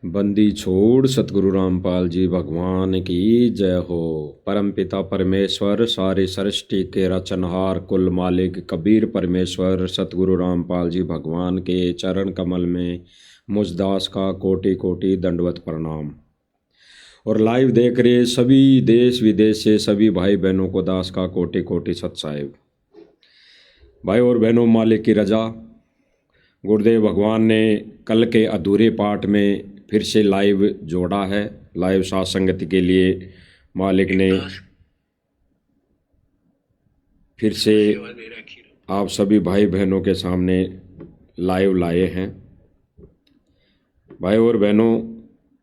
बंदी छोड़ सतगुरु रामपाल जी भगवान की जय हो। परमपिता परमेश्वर सारी सृष्टि के रचनहार कुल मालिक कबीर परमेश्वर सतगुरु रामपाल जी भगवान के चरण कमल में मुझ दास का कोटि कोटि दंडवत प्रणाम। और लाइव देख रहे सभी देश विदेश से सभी भाई बहनों को दास का कोटि कोटि सत साहिब। भाई और बहनों, मालिक की रजा गुरुदेव भगवान ने कल के अधूरे पाठ में फिर से लाइव जोड़ा है। लाइव साथ संगति के लिए मालिक ने फिर से आप सभी भाई बहनों के सामने लाइव लाए हैं। भाई और बहनों,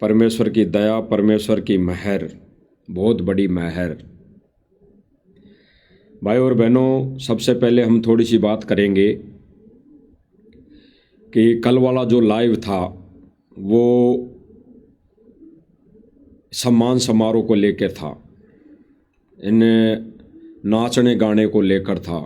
परमेश्वर की दया, परमेश्वर की मेहर, बहुत बड़ी मेहर। भाई और बहनों, सबसे पहले हम थोड़ी सी बात करेंगे कि कल वाला जो लाइव था वो सम्मान समारोह को लेकर था, इन नाचने गाने को लेकर था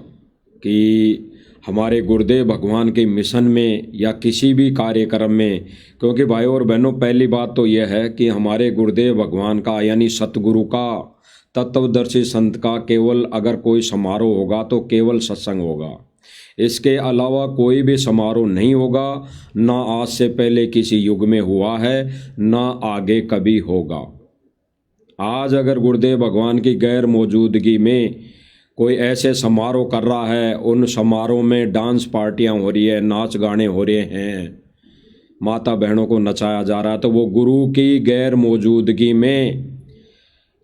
कि हमारे गुरुदेव भगवान के मिशन में या किसी भी कार्यक्रम में। क्योंकि भाई और बहनों, पहली बात तो यह है कि हमारे गुरुदेव भगवान का यानी सतगुरु का, तत्वदर्शी संत का केवल अगर कोई समारोह होगा तो केवल सत्संग होगा। इसके अलावा कोई भी समारोह नहीं होगा, ना आज से पहले किसी युग में हुआ है, ना आगे कभी होगा। आज अगर गुरुदेव भगवान की गैर मौजूदगी में कोई ऐसे समारोह कर रहा है, उन समारोह में डांस पार्टियां हो रही है, नाच गाने हो रहे हैं, माता बहनों को नचाया जा रहा है, तो वो गुरु की गैर मौजूदगी में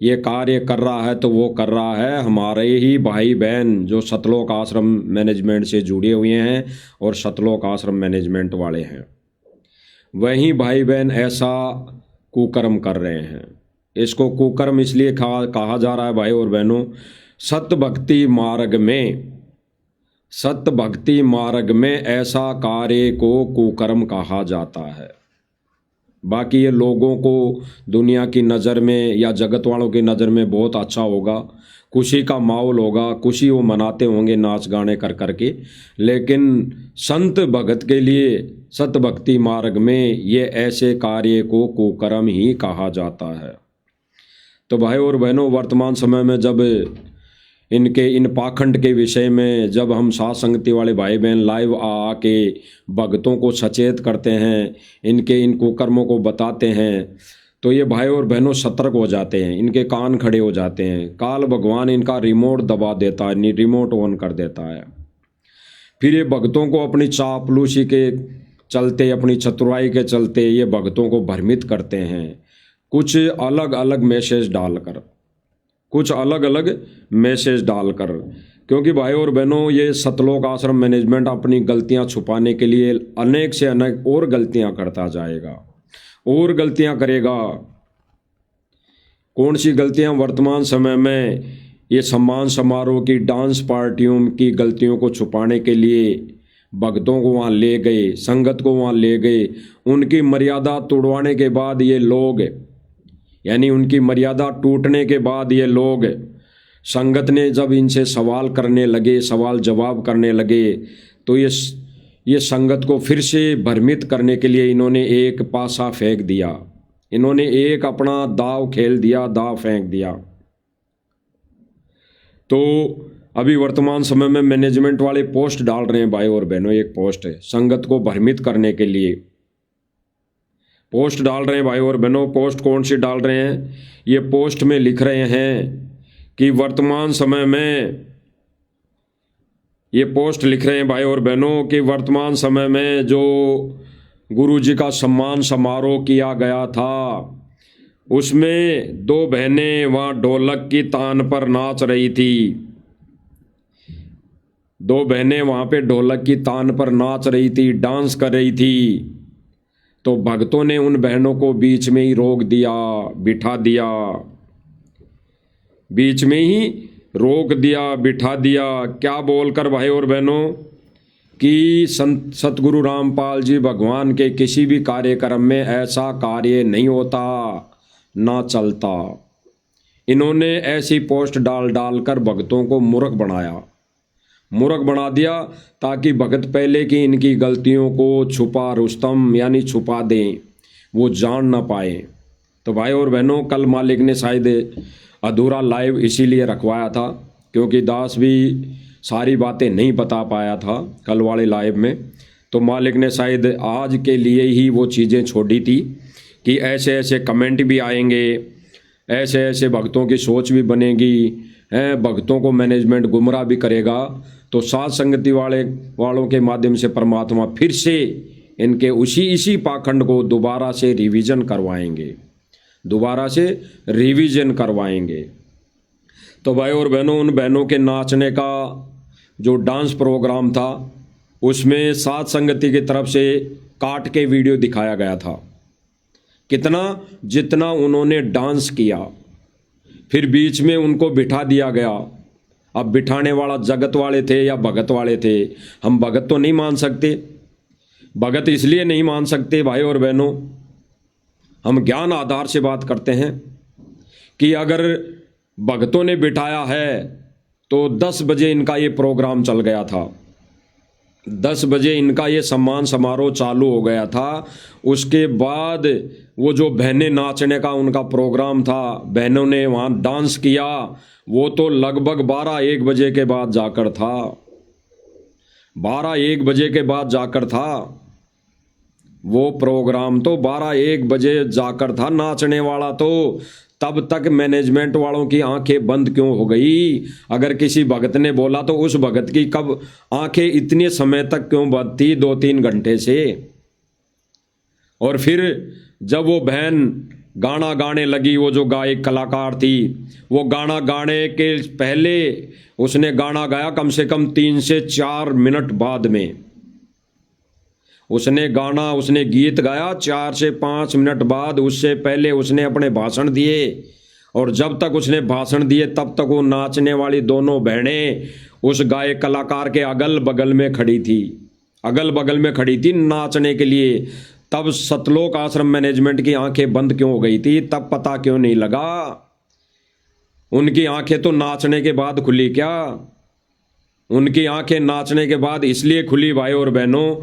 ये कार्य कर रहा है। तो वो कर रहा है हमारे ही भाई बहन जो सतलोक आश्रम मैनेजमेंट से जुड़े हुए हैं और सतलोक आश्रम मैनेजमेंट वाले हैं, वही भाई बहन ऐसा कुकर्म कर रहे हैं। इसको कुकर्म इसलिए कहा जा रहा है भाई और बहनों, सत्य भक्ति मार्ग में ऐसा कार्य को कुकर्म कहा जाता है। बाकी ये लोगों को दुनिया की नज़र में या जगत वालों की नज़र में बहुत अच्छा होगा, खुशी का माहौल होगा, खुशी वो मनाते होंगे नाच गाने कर करके, लेकिन संत भगत के लिए सत्य भक्ति मार्ग में ये ऐसे कार्य को कुकर्म ही कहा जाता है। तो भाई और बहनों, वर्तमान समय में जब इनके इन पाखंड के विषय में जब हम साथ संगति वाले भाई बहन लाइव आके भक्तों को सचेत करते हैं, इनके इन कुकर्मों को बताते हैं, तो ये भाई और बहनों सतर्क हो जाते हैं, इनके कान खड़े हो जाते हैं। काल भगवान इनका रिमोट दबा देता है, रिमोट ऑन कर देता है। फिर ये भक्तों को अपनी चापलूसी के चलते, अपनी चतुराई के चलते ये भक्तों को भ्रमित करते हैं, कुछ अलग अलग मैसेज डालकर। क्योंकि भाई और बहनों, ये सतलोक आश्रम मैनेजमेंट अपनी गलतियां छुपाने के लिए अनेक से अनेक और गलतियां करता जाएगा और गलतियां करेगा। कौन सी गलतियां? वर्तमान समय में ये सम्मान समारोह की, डांस पार्टियों की गलतियों को छुपाने के लिए भक्तों को वहाँ ले गए, संगत को वहाँ ले गए। उनकी मर्यादा तोड़वाने के बाद ये लोग, यानी उनकी मर्यादा टूटने के बाद ये लोग, संगत ने जब इनसे सवाल करने लगे, सवाल जवाब करने लगे, तो ये संगत को फिर से भ्रमित करने के लिए इन्होंने एक पासा फेंक दिया, इन्होंने एक अपना दाव खेल दिया, दाव फेंक दिया। तो अभी वर्तमान समय में मैनेजमेंट वाले पोस्ट डाल रहे हैं भाई और बहनों, एक पोस्ट है संगत को भ्रमित करने के लिए पोस्ट डाल रहे हैं भाई और बहनों। पोस्ट कौन सी डाल रहे हैं? ये पोस्ट में लिख रहे हैं कि वर्तमान समय में, ये पोस्ट लिख रहे हैं भाई और बहनों कि वर्तमान समय में जो गुरु जी का सम्मान समारोह किया गया था, उसमें दो बहनें वहाँ ढोलक की तान पर नाच रही थी। दो बहनें वहाँ पे ढोलक की तान पर नाच रही थी, डांस कर रही थी। तो भक्तों ने उन बहनों को बीच में ही रोक दिया, बिठा दिया, बीच में ही रोक दिया, बिठा दिया। क्या बोलकर भाई और बहनों कि सतगुरु रामपाल जी भगवान के किसी भी कार्यक्रम में ऐसा कार्य नहीं होता, ना चलता। इन्होंने ऐसी पोस्ट डाल कर भक्तों को मूर्ख बना दिया ताकि भगत पहले की इनकी गलतियों को छुपा रुस्तम यानी छुपा दें, वो जान ना पाए। तो भाई और बहनों, कल मालिक ने शायद अधूरा लाइव इसीलिए रखवाया था क्योंकि दास भी सारी बातें नहीं बता पाया था कल वाले लाइव में। तो मालिक ने शायद आज के लिए ही वो चीज़ें छोड़ी थी कि ऐसे ऐसे कमेंट भी आएंगे, ऐसे ऐसे भक्तों की सोच भी बनेगी, भक्तों को मैनेजमेंट गुमराह भी करेगा। तो साथ संगति वालों के माध्यम से परमात्मा फिर से इनके इसी पाखंड को दोबारा से रिवीजन करवाएंगे। तो भाई और बहनों, उन बहनों के नाचने का जो डांस प्रोग्राम था उसमें साथ संगति की तरफ से काट के वीडियो दिखाया गया था। कितना, जितना उन्होंने डांस किया, फिर बीच में उनको बिठा दिया गया। अब बिठाने वाला जगत वाले थे या भगत वाले थे, हम भगत तो नहीं मान सकते। भगत इसलिए नहीं मान सकते भाई और बहनों, हम ज्ञान आधार से बात करते हैं कि अगर भगतों ने बिठाया है तो 10 बजे इनका ये प्रोग्राम चल गया था, 10 बजे इनका ये सम्मान समारोह चालू हो गया था। उसके बाद वो जो बहनें नाचने का उनका प्रोग्राम था, बहनों ने वहाँ डांस किया, वो तो लगभग 12-1 बजे के बाद जाकर था, 12-1 बजे के बाद जाकर था वो प्रोग्राम। तो 12-1 बजे जाकर था नाचने वाला। तो तब तक मैनेजमेंट वालों की आंखें बंद क्यों हो गई? अगर किसी भगत ने बोला तो उस भगत की कब आंखें इतने समय तक क्यों बंद थी, 2-3 घंटे से? और फिर जब वो बहन गाना गाने लगी, वो जो गायक कलाकार थी, वो गाना गाने के पहले उसने गाना गाया कम से कम 3 से 4 मिनट बाद में उसने गीत गाया 4 से 5 मिनट बाद। उससे पहले उसने अपने भाषण दिए, और जब तक उसने भाषण दिए तब तक वो नाचने वाली दोनों बहनें उस गायक कलाकार के अगल बगल में खड़ी थी नाचने के लिए। तब सतलोक आश्रम मैनेजमेंट की आंखें बंद क्यों हो गई थी? तब पता क्यों नहीं लगा? उनकी आंखें तो नाचने के बाद खुली क्या? उनकी आंखें नाचने के बाद इसलिए खुली भाई और बहनों,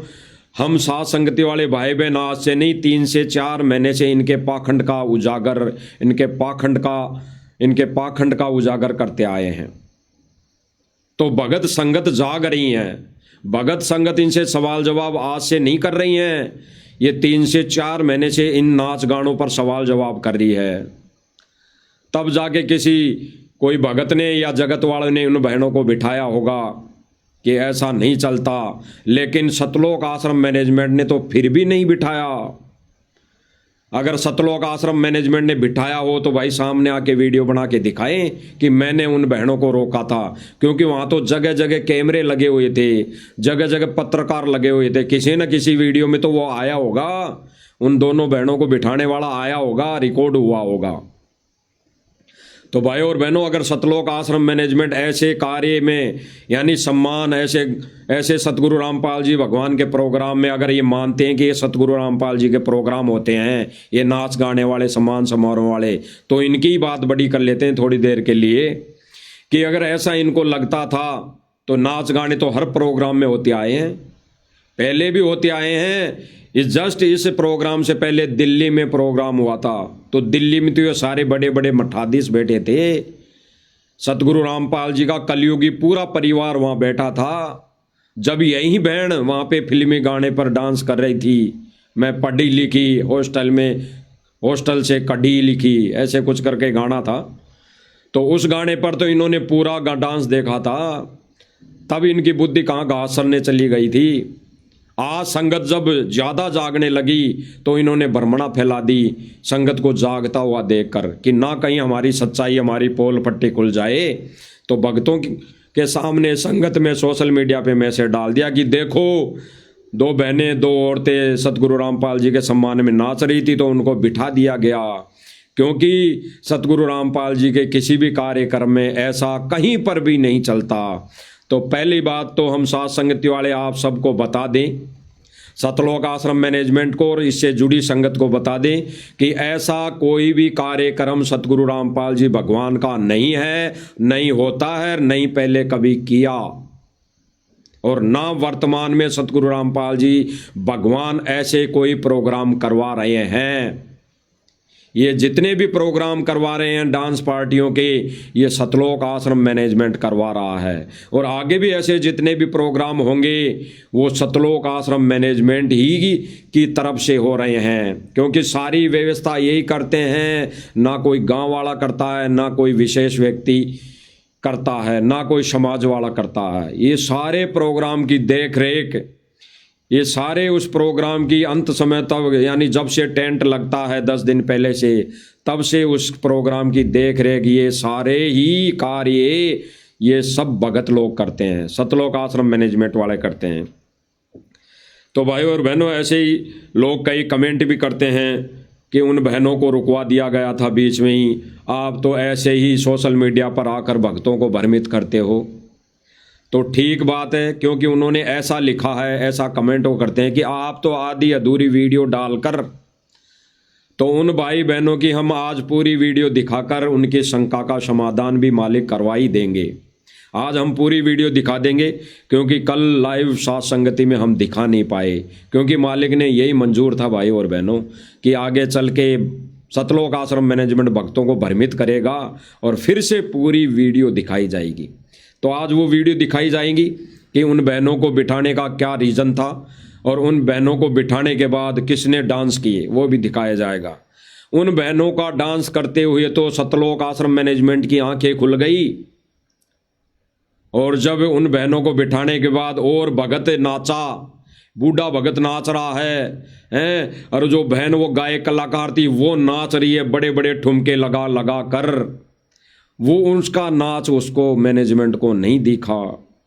हम साथ संगति वाले भाई बहन आज से नहीं 3 से 4 महीने से इनके पाखंड का उजागर करते आए हैं। तो भगत संगत जाग रही हैं, भगत संगत इनसे सवाल जवाब आज से नहीं कर रही हैं, ये 3 से 4 महीने से इन नाच गानों पर सवाल जवाब कर रही है। तब जाके कोई भगत ने या जगत वाले ने उन बहनों को बिठाया होगा कि ऐसा नहीं चलता। लेकिन सतलोक आश्रम मैनेजमेंट ने तो फिर भी नहीं बिठाया। अगर सतलोक आश्रम मैनेजमेंट ने बिठाया हो तो भाई सामने आके वीडियो बना के दिखाएं कि मैंने उन बहनों को रोका था। क्योंकि वहाँ तो जगह जगह कैमरे लगे हुए थे, जगह जगह पत्रकार लगे हुए थे। किसी न किसी वीडियो में तो वो आया होगा, उन दोनों बहनों को बिठाने वाला आया होगा, रिकॉर्ड हुआ होगा। तो भाई और बहनों, अगर सतलोक आश्रम मैनेजमेंट ऐसे कार्य में यानी सम्मान ऐसे सतगुरु रामपाल जी भगवान के प्रोग्राम में अगर ये मानते हैं कि ये सतगुरु रामपाल जी के प्रोग्राम होते हैं, ये नाच गाने वाले सम्मान समारोह वाले, तो इनकी ही बात बड़ी कर लेते हैं थोड़ी देर के लिए कि अगर ऐसा इनको लगता था तो नाच गाने तो हर प्रोग्राम में होते आए हैं, पहले भी होते आए हैं। इस प्रोग्राम से पहले दिल्ली में प्रोग्राम हुआ था, तो दिल्ली में तो ये सारे बड़े बड़े मठाधीश बैठे थे। सतगुरु रामपाल जी का कलयुगी पूरा परिवार वहाँ बैठा था। जब यही बहन वहाँ पे फिल्मी गाने पर डांस कर रही थी, मैं पढ़ी लिखी हॉस्टल से कढ़ी लिखी, ऐसे कुछ करके गाना था, तो उस गाने पर तो इन्होंने पूरा डांस देखा था। तब इनकी बुद्धि कहाँ घास सरने चली गई थी। आज संगत जब ज़्यादा जागने लगी तो इन्होंने भ्रमणा फैला दी संगत को जागता हुआ देखकर कि ना कहीं हमारी सच्चाई, हमारी पोल पट्टी खुल जाए। तो भक्तों के सामने संगत में सोशल मीडिया पे मैसेज डाल दिया कि देखो 2 बहनें 2 औरतें सतगुरु रामपाल जी के सम्मान में नाच रही थी तो उनको बिठा दिया गया, क्योंकि सतगुरु रामपाल जी के किसी भी कार्यक्रम में ऐसा कहीं पर भी नहीं चलता। तो पहली बात तो हम साथ संगति वाले आप सबको बता दें, सतलोक आश्रम मैनेजमेंट को और इससे जुड़ी संगत को बता दें कि ऐसा कोई भी कार्यक्रम सतगुरु रामपाल जी भगवान का नहीं है, नहीं होता है, नहीं पहले कभी किया। और ना वर्तमान में सतगुरु रामपाल जी भगवान ऐसे कोई प्रोग्राम करवा रहे हैं। ये जितने भी प्रोग्राम करवा रहे हैं डांस पार्टियों के, ये सतलोक आश्रम मैनेजमेंट करवा रहा है। और आगे भी ऐसे जितने भी प्रोग्राम होंगे वो सतलोक आश्रम मैनेजमेंट ही की तरफ से हो रहे हैं, क्योंकि सारी व्यवस्था यही करते हैं। ना कोई गांव वाला करता है, ना कोई विशेष व्यक्ति करता है, ना कोई समाज वाला करता है। ये सारे प्रोग्राम की देख रेख, ये सारे उस प्रोग्राम की अंत समय तब, यानी जब से टेंट लगता है 10 दिन पहले से, तब से उस प्रोग्राम की देख रेख ये सारे ही कार्य ये सब भगत लोग करते हैं, सतलोक आश्रम मैनेजमेंट वाले करते हैं। तो भाई और बहनों, ऐसे ही लोग कई कमेंट भी करते हैं कि उन बहनों को रुकवा दिया गया था बीच में ही, आप तो ऐसे ही सोशल मीडिया पर आकर भक्तों को भ्रमित करते हो। तो ठीक बात है, क्योंकि उन्होंने ऐसा लिखा है, ऐसा कमेंट वो करते हैं कि आप तो आधी अधूरी वीडियो डालकर, तो उन भाई बहनों की हम आज पूरी वीडियो दिखाकर उनकी शंका का समाधान भी मालिक करवा ही देंगे। आज हम पूरी वीडियो दिखा देंगे, क्योंकि कल लाइव साथ संगति में हम दिखा नहीं पाए, क्योंकि मालिक ने यही मंजूर था भाई और बहनों कि आगे चल के सतलोक आश्रम मैनेजमेंट भक्तों को भ्रमित करेगा और फिर से पूरी वीडियो दिखाई जाएगी। तो आज वो वीडियो दिखाई जाएगी कि उन बहनों को बिठाने का क्या रीज़न था, और उन बहनों को बिठाने के बाद किसने डांस किए वो भी दिखाया जाएगा। उन बहनों का डांस करते हुए तो सतलोक आश्रम मैनेजमेंट की आंखें खुल गई, और जब उन बहनों को बिठाने के बाद और भगत नाचा, बूढ़ा भगत नाच रहा है, और जो बहन वो गायक कलाकार थी वो नाच रही है बड़े बड़े ठुमके लगा लगा कर, वो उसका नाच उसको मैनेजमेंट को नहीं दिखा,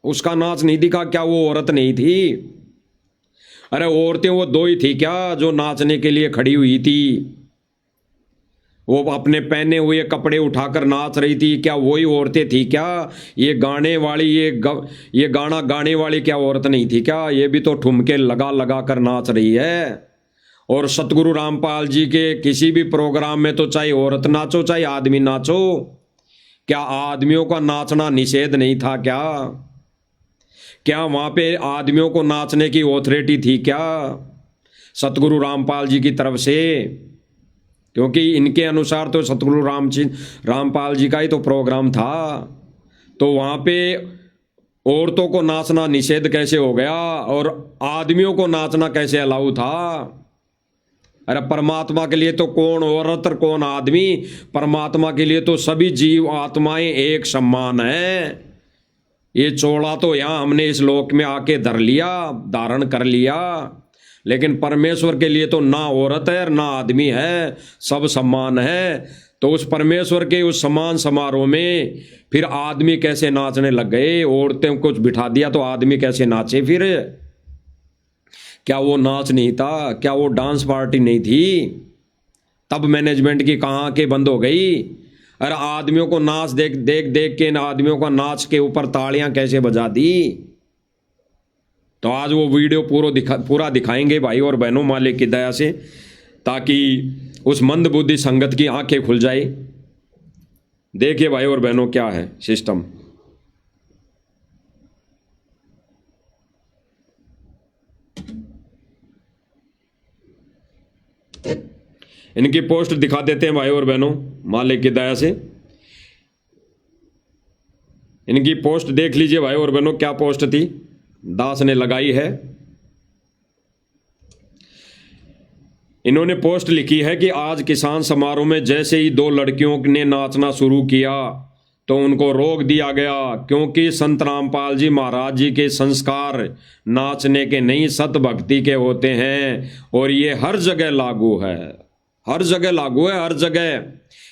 उसका नाच नहीं दिखा। क्या वो औरत नहीं थी? अरे औरतें वो दो ही थी क्या जो नाचने के लिए खड़ी हुई थी? वो अपने पहने हुए कपड़े उठाकर नाच रही थी, क्या वही औरतें थी क्या? ये गाने वाली, ये गाना गाने वाली क्या औरत नहीं थी क्या? ये भी तो ठुमके लगा लगा कर नाच रही है। और सतगुरु रामपाल जी के किसी भी प्रोग्राम में तो चाहे औरत नाचो चाहे आदमी नाचो, क्या आदमियों का नाचना निषेध नहीं था क्या? क्या वहां पे आदमियों को नाचने की ऑथोरिटी थी क्या सतगुरु रामपाल जी की तरफ से? क्योंकि इनके अनुसार तो सतगुरु रामपाल जी का ही तो प्रोग्राम था, तो वहां पे औरतों को नाचना निषेध कैसे हो गया और आदमियों को नाचना कैसे अलाउ था? अरे परमात्मा के लिए तो कौन औरत और कौन आदमी, परमात्मा के लिए तो सभी जीव आत्माएं एक समान है। ये चोला तो यहाँ हमने इस लोक में आके धर लिया, धारण कर लिया, लेकिन परमेश्वर के लिए तो ना औरत है और ना आदमी है, सब समान है। तो उस परमेश्वर के उस समान समारोह में फिर आदमी कैसे नाचने लग गए? औरतें कुछ बिठा दिया तो आदमी कैसे नाचे फिर? क्या वो नाच नहीं था? क्या वो डांस पार्टी नहीं थी? तब मैनेजमेंट की कहाँ आंखें बंद हो गई? अरे आदमियों को नाच देख देख देख के आदमियों का नाच के ऊपर तालियां कैसे बजा दी? तो आज वो वीडियो पूरा दिखाएंगे भाई और बहनों मालिक की दया से, ताकि उस मंदबुद्धि संगत की आंखें खुल जाए। देखिए भाई और बहनों क्या है सिस्टम। इनकी पोस्ट दिखा देते हैं भाई और बहनों मालिक की दया से। इनकी पोस्ट देख लीजिए भाई और बहनों, क्या पोस्ट थी दास ने लगाई है। इन्होंने पोस्ट लिखी है कि आज किसान समारोह में जैसे ही 2 लड़कियों ने नाचना शुरू किया तो उनको रोक दिया गया, क्योंकि संत रामपाल जी महाराज जी के संस्कार नाचने के नहीं सत भक्ति के होते हैं, और ये हर जगह लागू है, हर जगह लागू है, हर जगह।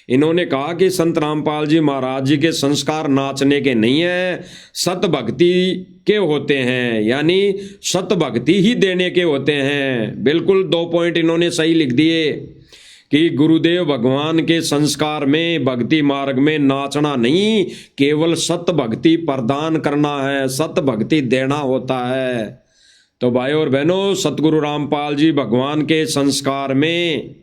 इन्होंने कहा कि संत रामपाल जी महाराज जी के संस्कार नाचने के नहीं है, सत भक्ति के होते हैं, यानी सत भक्ति ही देने के होते हैं। बिल्कुल 2 पॉइंट इन्होंने सही लिख दिए कि गुरुदेव भगवान के संस्कार में भक्ति मार्ग में नाचना नहीं, केवल सत भक्ति प्रदान करना है, सत भक्ति देना होता है। तो भाई और बहनों, सतगुरु रामपाल जी भगवान के संस्कार में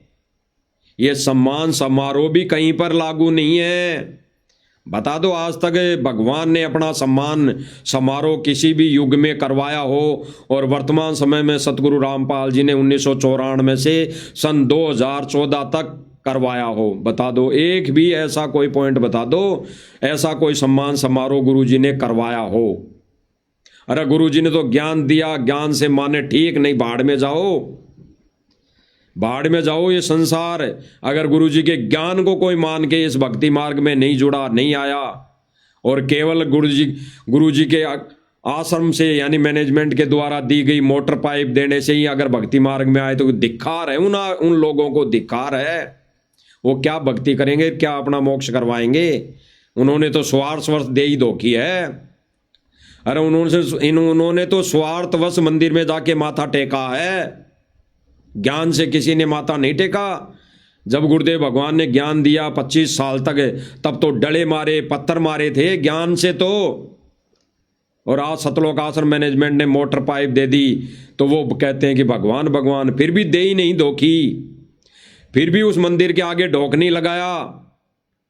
ये सम्मान समारोह भी कहीं पर लागू नहीं है। बता दो आज तक भगवान ने अपना सम्मान समारोह किसी भी युग में करवाया हो, और वर्तमान समय में सतगुरु रामपाल जी ने 1994 से सन 2014 तक करवाया हो? बता दो, एक भी ऐसा कोई पॉइंट बता दो, ऐसा कोई सम्मान समारोह गुरुजी ने करवाया हो? अरे गुरुजी ने तो ज्ञान दिया, ज्ञान से माने ठीक नहीं, भाड़ में जाओ, भाड़ में जाओ। ये संसार अगर गुरुजी के ज्ञान को कोई मान के इस भक्ति मार्ग में नहीं जुड़ा, नहीं आया, और केवल गुरुजी के आश्रम से यानी मैनेजमेंट के द्वारा दी गई मोटर पाइप देने से ही अगर भक्ति मार्ग में आए, तो धिक्कार है उन लोगों को, धिक्कार है। वो क्या भक्ति करेंगे, क्या अपना मोक्ष करवाएंगे? उन्होंने तो स्वार्थवश दे ही धोखी है। अरे उन्होंने तो स्वार्थवश मंदिर में जाके माथा टेका है, ज्ञान से किसी ने माथा नहीं टेका। जब गुरुदेव भगवान ने ज्ञान दिया 25 साल तक, तब तो डले मारे, पत्थर मारे थे ज्ञान से तो। और आज सतलोक आश्रम मैनेजमेंट ने मोटर पाइप दे दी, तो वो कहते हैं कि भगवान भगवान, फिर भी दे ही नहीं धोखी, फिर भी उस मंदिर के आगे ढोक नहीं लगाया।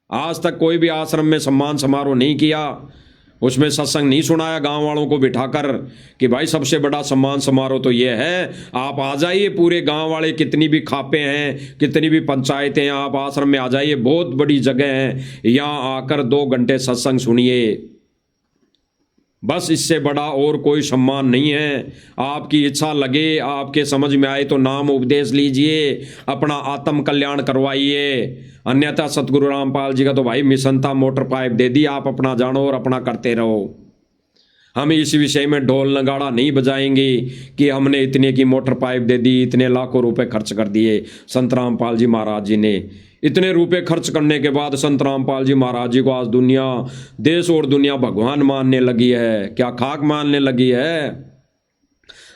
आज तक कोई भी आश्रम में सम्मान समारोह नहीं किया, उसमें सत्संग नहीं सुनाया गांव वालों को बिठाकर कि भाई सबसे बड़ा सम्मान समारोह तो ये है, आप आ जाइए, पूरे गांव वाले, कितनी भी खापे हैं, कितनी भी पंचायतें हैं, आप आश्रम में आ जाइए, बहुत बड़ी जगह है, यहाँ आकर 2 घंटे सत्संग सुनिए। बस इससे बड़ा और कोई सम्मान नहीं है। आपकी इच्छा लगे, आपके समझ में आए तो नाम उपदेश लीजिए, अपना आत्म कल्याण करवाइए। अन्यथा सतगुरु रामपाल जी का तो भाई मिशन था, मोटर पाइप दे दी, आप अपना जानो और अपना करते रहो। हम इस विषय में ढोल नगाड़ा नहीं बजाएंगे कि हमने इतने की मोटर पाइप दे दी, इतने लाखों रुपए खर्च कर दिए। संत रामपाल जी महाराज जी ने इतने रुपए खर्च करने के बाद संत रामपाल जी महाराज जी को आज दुनिया, देश और दुनिया भगवान मानने लगी है। क्या खाक मानने लगी है?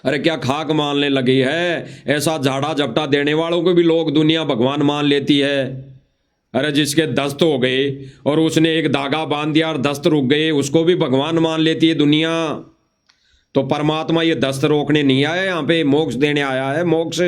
अरे क्या खाक मानने लगी है? ऐसा झाड़ा झपटा देने वालों को भी लोग दुनिया भगवान मान लेती है। अरे जिसके दस्त हो गए और उसने एक धागा बांध दिया और दस्त रुक गए, उसको भी भगवान मान लेती है दुनिया। तो परमात्मा ये दस्त रोकने नहीं आया, यहाँ पे मोक्ष देने आया है, मोक्ष।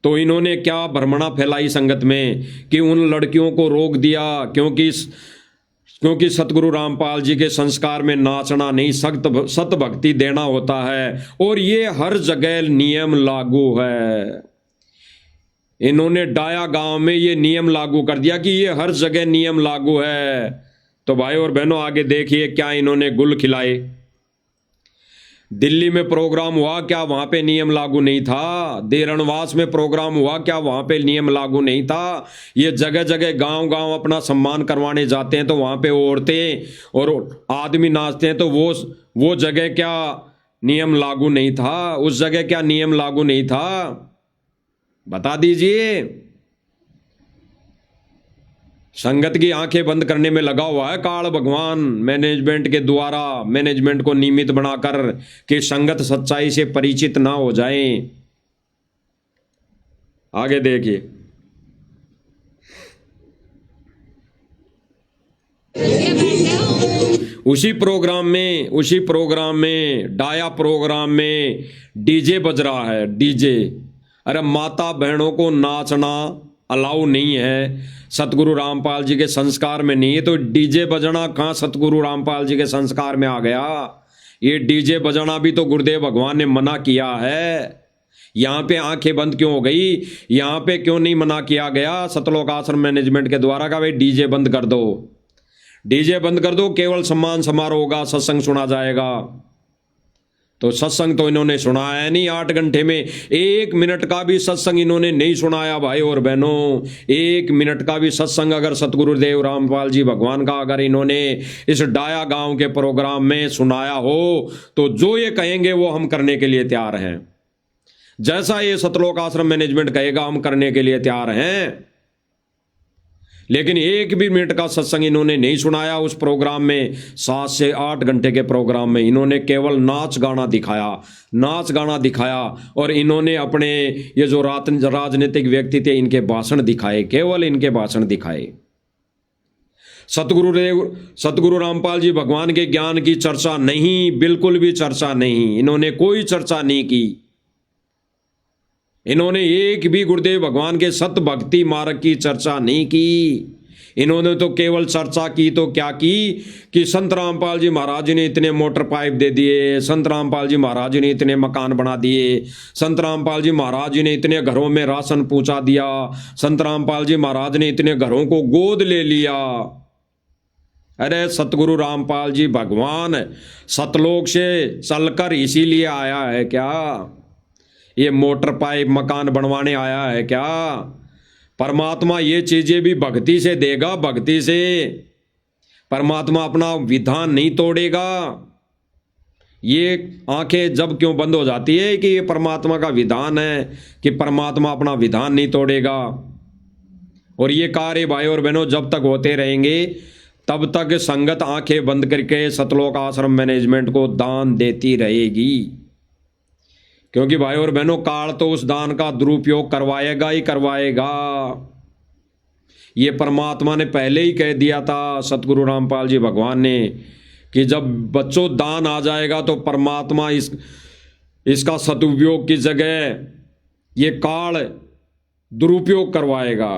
तो इन्होंने क्या भ्रमणा फैलाई संगत में कि उन लड़कियों को रोक दिया, क्योंकि सतगुरु रामपाल जी के संस्कार में नाचना नहीं, सत भक्ति देना होता है, और ये हर जगह नियम लागू है। इन्होंने डाया गांव में ये नियम लागू कर दिया कि ये हर जगह नियम लागू है। तो भाई और बहनों आगे देखिए क्या इन्होंने गुल खिलाए। दिल्ली में प्रोग्राम हुआ, क्या वहां पे नियम लागू नहीं था? देरणवास में प्रोग्राम हुआ, क्या वहां पे नियम लागू नहीं था? ये जगह जगह गांव गांव अपना सम्मान करवाने जाते हैं, तो वहां पे औरतें और आदमी नाचते हैं, तो वो जगह क्या नियम लागू नहीं था? उस जगह क्या नियम लागू नहीं था? बता दीजिए। संगत की आंखें बंद करने में लगा हुआ है काल भगवान मैनेजमेंट के द्वारा, मैनेजमेंट को निमित्त बनाकर कि संगत सच्चाई से परिचित ना हो जाए। आगे देखिए, उसी प्रोग्राम में डाया प्रोग्राम में डीजे बज रहा है, डीजे। अरे माता बहनों को नाचना अलाउ नहीं है, सतगुरु रामपाल जी के संस्कार में नहीं है, तो डीजे बजना कहाँ सतगुरु रामपाल जी के संस्कार में आ गया? ये डीजे बजाना भी तो गुरुदेव भगवान ने मना किया है। यहाँ पे आंखें बंद क्यों हो गई? यहाँ पे क्यों नहीं मना किया गया सतलोक आश्रम मैनेजमेंट के द्वारा का भाई डीजे बंद कर दो, डीजे बंद कर दो, केवल सम्मान समारोह होगा, सत्संग सुना जाएगा। तो सत्संग तो इन्होंने सुनाया नहीं, 8 घंटे में 1 मिनट का भी सत्संग इन्होंने नहीं सुनाया। भाई और बहनों, 1 मिनट का भी सत्संग अगर सतगुरुदेव रामपाल जी भगवान का अगर इन्होंने इस डाया गांव के प्रोग्राम में सुनाया हो, तो जो ये कहेंगे वो हम करने के लिए तैयार हैं। जैसा ये सतलोक आश्रम मैनेजमेंट कहेगा हम करने के लिए तैयार हैं। लेकिन 1 भी मिनट का सत्संग इन्होंने नहीं सुनाया उस प्रोग्राम में। 7 से 8 घंटे के प्रोग्राम में इन्होंने केवल नाच गाना दिखाया, और इन्होंने अपने ये जो राजनीतिक व्यक्ति थे इनके भाषण दिखाए, केवल इनके भाषण दिखाए। सतगुरु रामपाल जी भगवान के ज्ञान की चर्चा नहीं, बिल्कुल भी चर्चा नहीं, इन्होंने कोई चर्चा नहीं की। इन्होंने एक भी गुरुदेव भगवान के सत भक्ति मार्ग की चर्चा नहीं की। इन्होंने तो केवल चर्चा की तो क्या की कि संत रामपाल जी महाराज जी ने इतने मोटर पाइप दे दिए, संत रामपाल जी महाराज जी ने इतने मकान बना दिए, संत रामपाल जी महाराज जी ने इतने घरों में राशन पहुंचा दिया, संत रामपाल जी महाराज ने इतने घरों को गोद ले लिया। अरे सतगुरु रामपाल जी भगवान सतलोक से चलकर इसीलिए आया है क्या? ये मोटर पाइप मकान बनवाने आया है क्या? परमात्मा ये चीजें भी भक्ति से देगा, भक्ति से। परमात्मा अपना विधान नहीं तोड़ेगा। ये आंखें जब क्यों बंद हो जाती है कि ये परमात्मा का विधान है कि परमात्मा अपना विधान नहीं तोड़ेगा। और ये कार्य भाई और बहनों जब तक होते रहेंगे तब तक संगत आंखें बंद करके सतलोक आश्रम मैनेजमेंट को दान देती रहेगी। क्योंकि भाई और बहनों काल तो उस दान का दुरुपयोग करवाएगा ही करवाएगा। ये परमात्मा ने पहले ही कह दिया था, सतगुरु रामपाल जी भगवान ने, कि जब बच्चों दान आ जाएगा तो परमात्मा इसका सदुपयोग की जगह ये काल दुरुपयोग करवाएगा।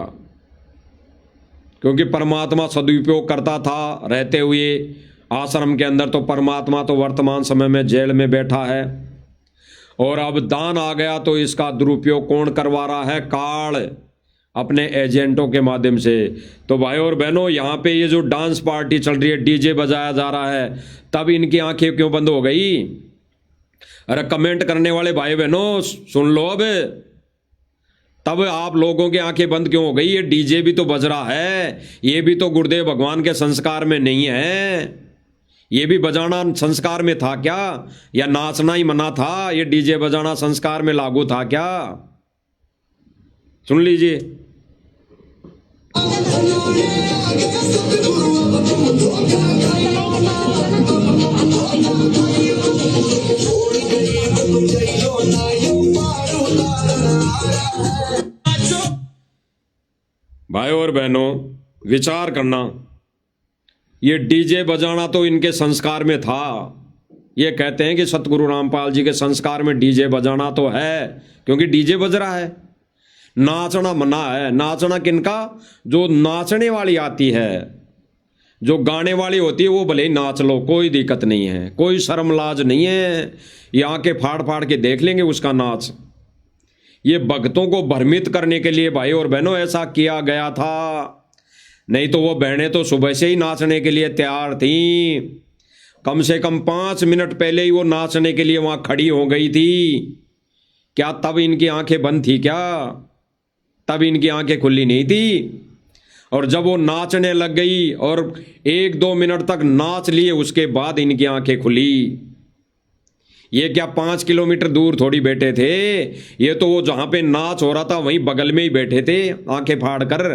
क्योंकि परमात्मा सदुपयोग करता था रहते हुए आश्रम के अंदर, तो परमात्मा तो वर्तमान समय में जेल में बैठा है। और अब दान आ गया तो इसका दुरुपयोग कौन करवा रहा है? काल, अपने एजेंटों के माध्यम से। तो भाई और बहनों यहाँ पे ये जो डांस पार्टी चल रही है, डीजे बजाया जा रहा है, तब इनकी आंखें क्यों बंद हो गई? अरे कमेंट करने वाले भाई बहनों सुन लो अब, तब आप लोगों की आंखें बंद क्यों हो गई? ये डीजे भी तो बज रहा है, ये भी तो गुरुदेव भगवान के संस्कार में नहीं है। ये भी बजाना संस्कार में था क्या? या नाचना ही मना था? ये डीजे बजाना संस्कार में लागू था क्या? सुन लीजिए। भाई और बहनों विचार करना, ये डीजे बजाना तो इनके संस्कार में था। ये कहते हैं कि सतगुरु रामपाल जी के संस्कार में डीजे बजाना तो है, क्योंकि डीजे बज रहा है। नाचना मना है। नाचना किनका? जो नाचने वाली आती है, जो गाने वाली होती है, वो भले ही नाच लो, कोई दिक्कत नहीं है, कोई शर्म लाज नहीं है। ये आंखें फाड़ फाड़ के देख लेंगे उसका नाच। ये भक्तों को भ्रमित करने के लिए भाई और बहनों ऐसा किया गया था, नहीं तो वो बहनें तो सुबह से ही नाचने के लिए तैयार थीं। कम से कम 5 मिनट पहले ही वो नाचने के लिए वहां खड़ी हो गई थी। क्या तब इनकी आंखें बंद थी क्या? तब इनकी आंखें खुली नहीं थी। और जब वो नाचने लग गई और 1-2 मिनट तक नाच लिए, उसके बाद इनकी आंखें खुली। ये क्या 5 किलोमीटर दूर थोड़ी बैठे थे, ये तो वो जहां पे नाच हो रहा था वहीं बगल में ही बैठे थे आंखें फाड़ कर।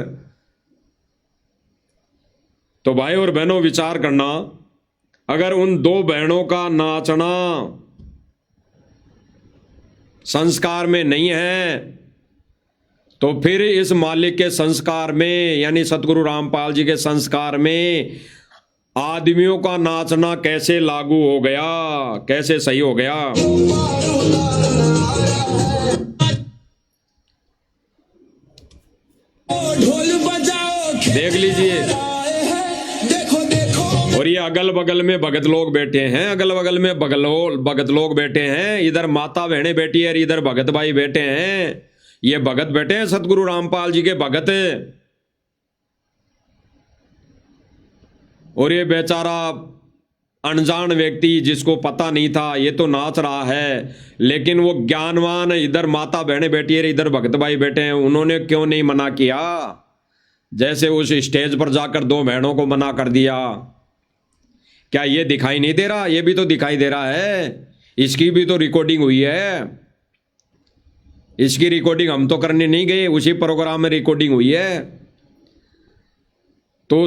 तो भाई और बहनों विचार करना, अगर उन 2 बहनों का नाचना संस्कार में नहीं है, तो फिर इस मालिक के संस्कार में, यानी सतगुरु रामपाल जी के संस्कार में आदमियों का नाचना कैसे लागू हो गया, कैसे सही हो गया? देख लीजिए। और ये अगल बगल में भगत लोग बैठे हैं, अगल बगल में भगत लोग बैठे हैं। इधर माता बहनें बैठी है, इधर भगत भाई बैठे हैं। ये भगत बैठे हैं सतगुरु रामपाल जी के भगत। और ये बेचारा अनजान व्यक्ति जिसको पता नहीं था, ये तो नाच रहा है, लेकिन वो ज्ञानवान, इधर माता बहनें बैठी है, इधर भगत भाई बैठे हैं, उन्होंने क्यों नहीं मना किया? जैसे उस स्टेज पर जाकर 2 बहनों को मना कर दिया। क्या ये दिखाई नहीं दे रहा? ये भी तो दिखाई दे रहा है, इसकी भी तो रिकॉर्डिंग हुई है। इसकी रिकॉर्डिंग हम तो करने नहीं गए, उसी प्रोग्राम में रिकॉर्डिंग हुई है। तो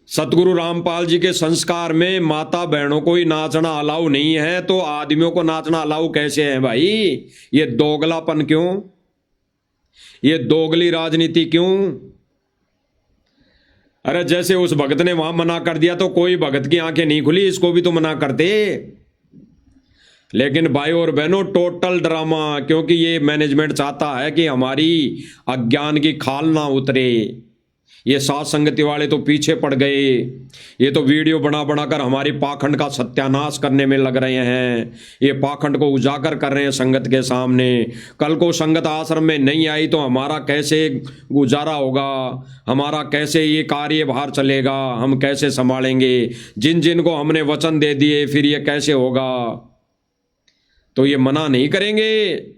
सतगुरु रामपाल जी के संस्कार में माता बहनों को ही नाचना अलाउ नहीं है, तो आदमियों को नाचना अलाउ कैसे है भाई? ये दोगलापन क्यों? ये दोगली राजनीति क्यों? अरे जैसे उस भगत ने वहां मना कर दिया तो कोई भगत की आंखें नहीं खुली, इसको भी तो मना करते। लेकिन भाई और बहनों टोटल ड्रामा, क्योंकि ये मैनेजमेंट चाहता है कि हमारी अज्ञान की खाल ना उतरे। ये साथ संगति वाले तो पीछे पड़ गए। ये तो वीडियो बना बनाकर हमारी पाखंड का सत्यानाश करने में लग रहे हैं। ये पाखंड को उजागर कर रहे हैं संगत के सामने। कल को संगत आश्रम में नहीं आई तो हमारा कैसे गुजारा होगा, हमारा कैसे ये कार्यभार चलेगा, हम कैसे संभालेंगे? जिन जिन को हमने वचन दे दिए फिर ये कैसे होगा? तो ये मना नहीं करेंगे।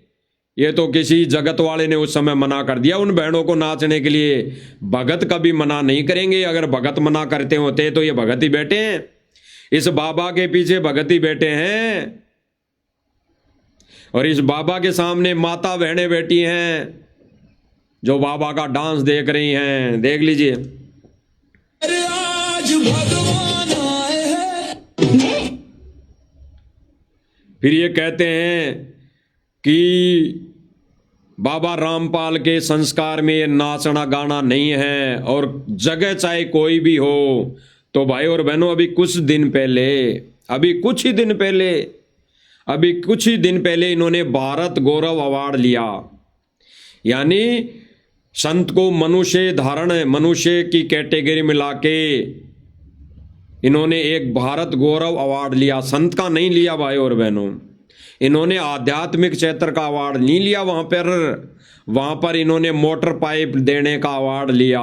ये तो किसी जगत वाले ने उस समय मना कर दिया उन बहनों को नाचने के लिए। भगत कभी मना नहीं करेंगे। अगर भगत मना करते होते तो ये भगत ही बैठे हैं, इस बाबा के पीछे भगत ही बैठे हैं। और इस बाबा के सामने माता बहनें बैठी हैं जो बाबा का डांस देख रही हैं। देख लीजिए। अरे आज भगवान आए हैं। फिर ये कहते हैं कि बाबा रामपाल के संस्कार में ये नाचना गाना नहीं है। और जगह चाहे कोई भी हो तो भाई और बहनों, अभी कुछ ही दिन पहले इन्होंने भारत गौरव अवार्ड लिया। यानी संत को मनुष्य की कैटेगरी में लाके इन्होंने एक भारत गौरव अवार्ड लिया। संत का नहीं लिया भाई और बहनों, इन्होंने आध्यात्मिक क्षेत्र का अवार्ड नहीं लिया। वहाँ पर इन्होंने मोटर पाइप देने का अवार्ड लिया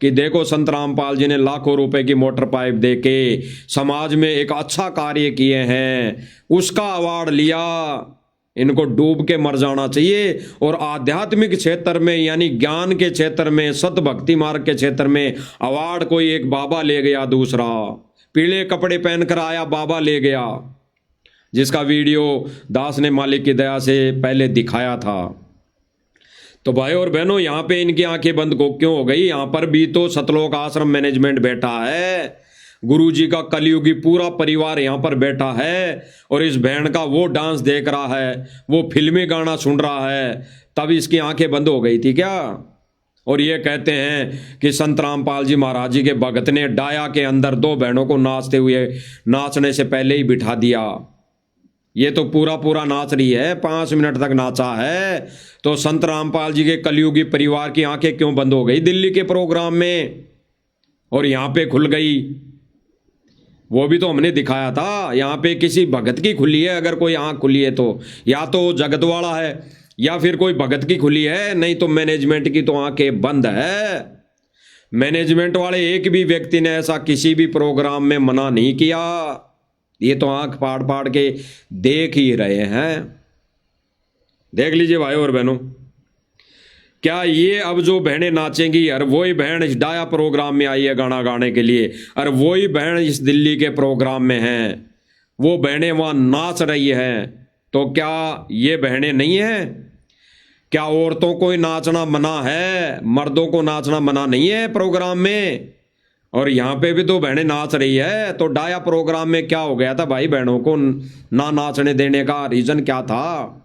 कि देखो संत रामपाल जी ने लाखों रुपए की मोटर पाइप देके समाज में एक अच्छा कार्य किए हैं, उसका अवार्ड लिया। इनको डूब के मर जाना चाहिए। और आध्यात्मिक क्षेत्र में यानी ज्ञान के क्षेत्र में, सत भक्ति मार्ग के क्षेत्र में अवार्ड कोई एक बाबा ले गया, दूसरा पीले कपड़े पहनकर आया बाबा ले गया, जिसका वीडियो दास ने मालिक की दया से पहले दिखाया था। तो भाई और बहनों, यहाँ पे इनकी आंखें बंद क्यों हो गई? यहाँ पर भी तो सतलोक आश्रम मैनेजमेंट बैठा है, गुरुजी का कलयुगी पूरा परिवार यहाँ पर बैठा है। और इस बहन का वो डांस देख रहा है, वो फिल्मी गाना सुन रहा है, तब इसकी आंखें बंद हो गई थी क्या? और ये कहते हैं कि संत रामपाल जी महाराज जी के भगत ने डाया के अंदर दो बहनों को नाचने से पहले ही बिठा दिया। ये तो पूरा नाच रही है, 5 मिनट तक नाचा है। तो संत रामपाल जी के कलयुगी परिवार की आंखें क्यों बंद हो गई दिल्ली के प्रोग्राम में, और यहाँ पे खुल गई? वो भी तो हमने दिखाया था। यहाँ पे किसी भगत की खुली है, अगर कोई आंख खुली है तो या तो जगत वाला है या फिर कोई भगत की खुली है, नहीं तो मैनेजमेंट की तो आंखें बंद है। मैनेजमेंट वाले एक भी व्यक्ति ने ऐसा किसी भी प्रोग्राम में मना नहीं किया। ये तो आंख फाड़ फाड़ के देख ही रहे हैं। देख लीजिए भाई और बहनों, क्या ये अब जो बहनें नाचेंगी, और वही बहन इस डाया प्रोग्राम में आई है गाना गाने के लिए, और वही बहन इस दिल्ली के प्रोग्राम में हैं, वो बहनें वहाँ नाच रही हैं, तो क्या ये बहनें नहीं हैं? क्या औरतों को ही नाचना मना है, मर्दों को नाचना मना नहीं है प्रोग्राम में? और यहाँ पे भी तो बहनें नाच रही है। तो डाया प्रोग्राम में क्या हो गया था भाई? बहनों को ना नाचने देने का रीजन क्या था?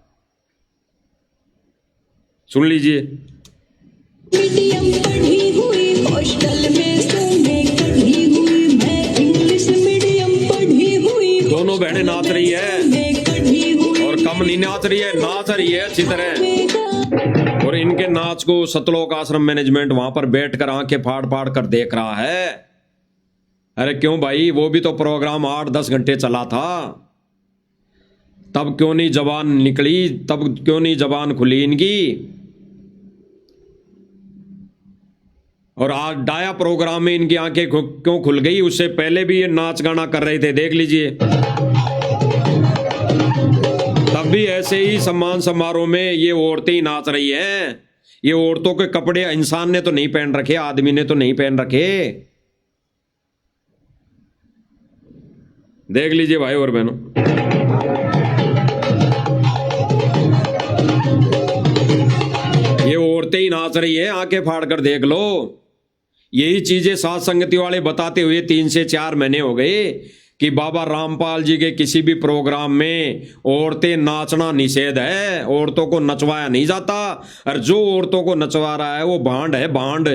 सुन लीजिए। मीडियम पढ़ी हुई, हॉस्टल में सोने कढ़ी हुई, मैं इंग्लिश मीडियम पढ़ी हुई। दोनों बहनें नाच रही है और कम नहीं नाच रही है अच्छी तरह। और इनके नाच को सतलोक आश्रम मैनेजमेंट वहां पर बैठकर आंखें फाड़ फाड़ कर देख रहा है। अरे क्यों भाई, वो भी तो प्रोग्राम 8-10 घंटे चला था, तब क्यों नहीं जबान निकली, तब क्यों नहीं जबान खुली इनकी? और आज डाया प्रोग्राम में इनकी आंखें क्यों खुल गई? उससे पहले भी ये नाच गाना कर रहे थे, देख लीजिए। तब भी ऐसे ही सम्मान समारोह में ये औरतें ही नाच रही हैं। ये औरतों के कपड़े इंसान ने तो नहीं पहन रखे, आदमी ने तो नहीं पहन रखे। देख लीजिए भाई और बहनों, ये औरतें ही नाच रही है, आंखें फाड़ कर देख लो। यही चीजें साथ संगति वाले बताते हुए 3 से 4 महीने हो गए कि बाबा रामपाल जी के किसी भी प्रोग्राम में औरतें नाचना निषेध है, औरतों को नचवाया नहीं जाता। और जो औरतों को नचवा रहा है वो भांड है, भांड।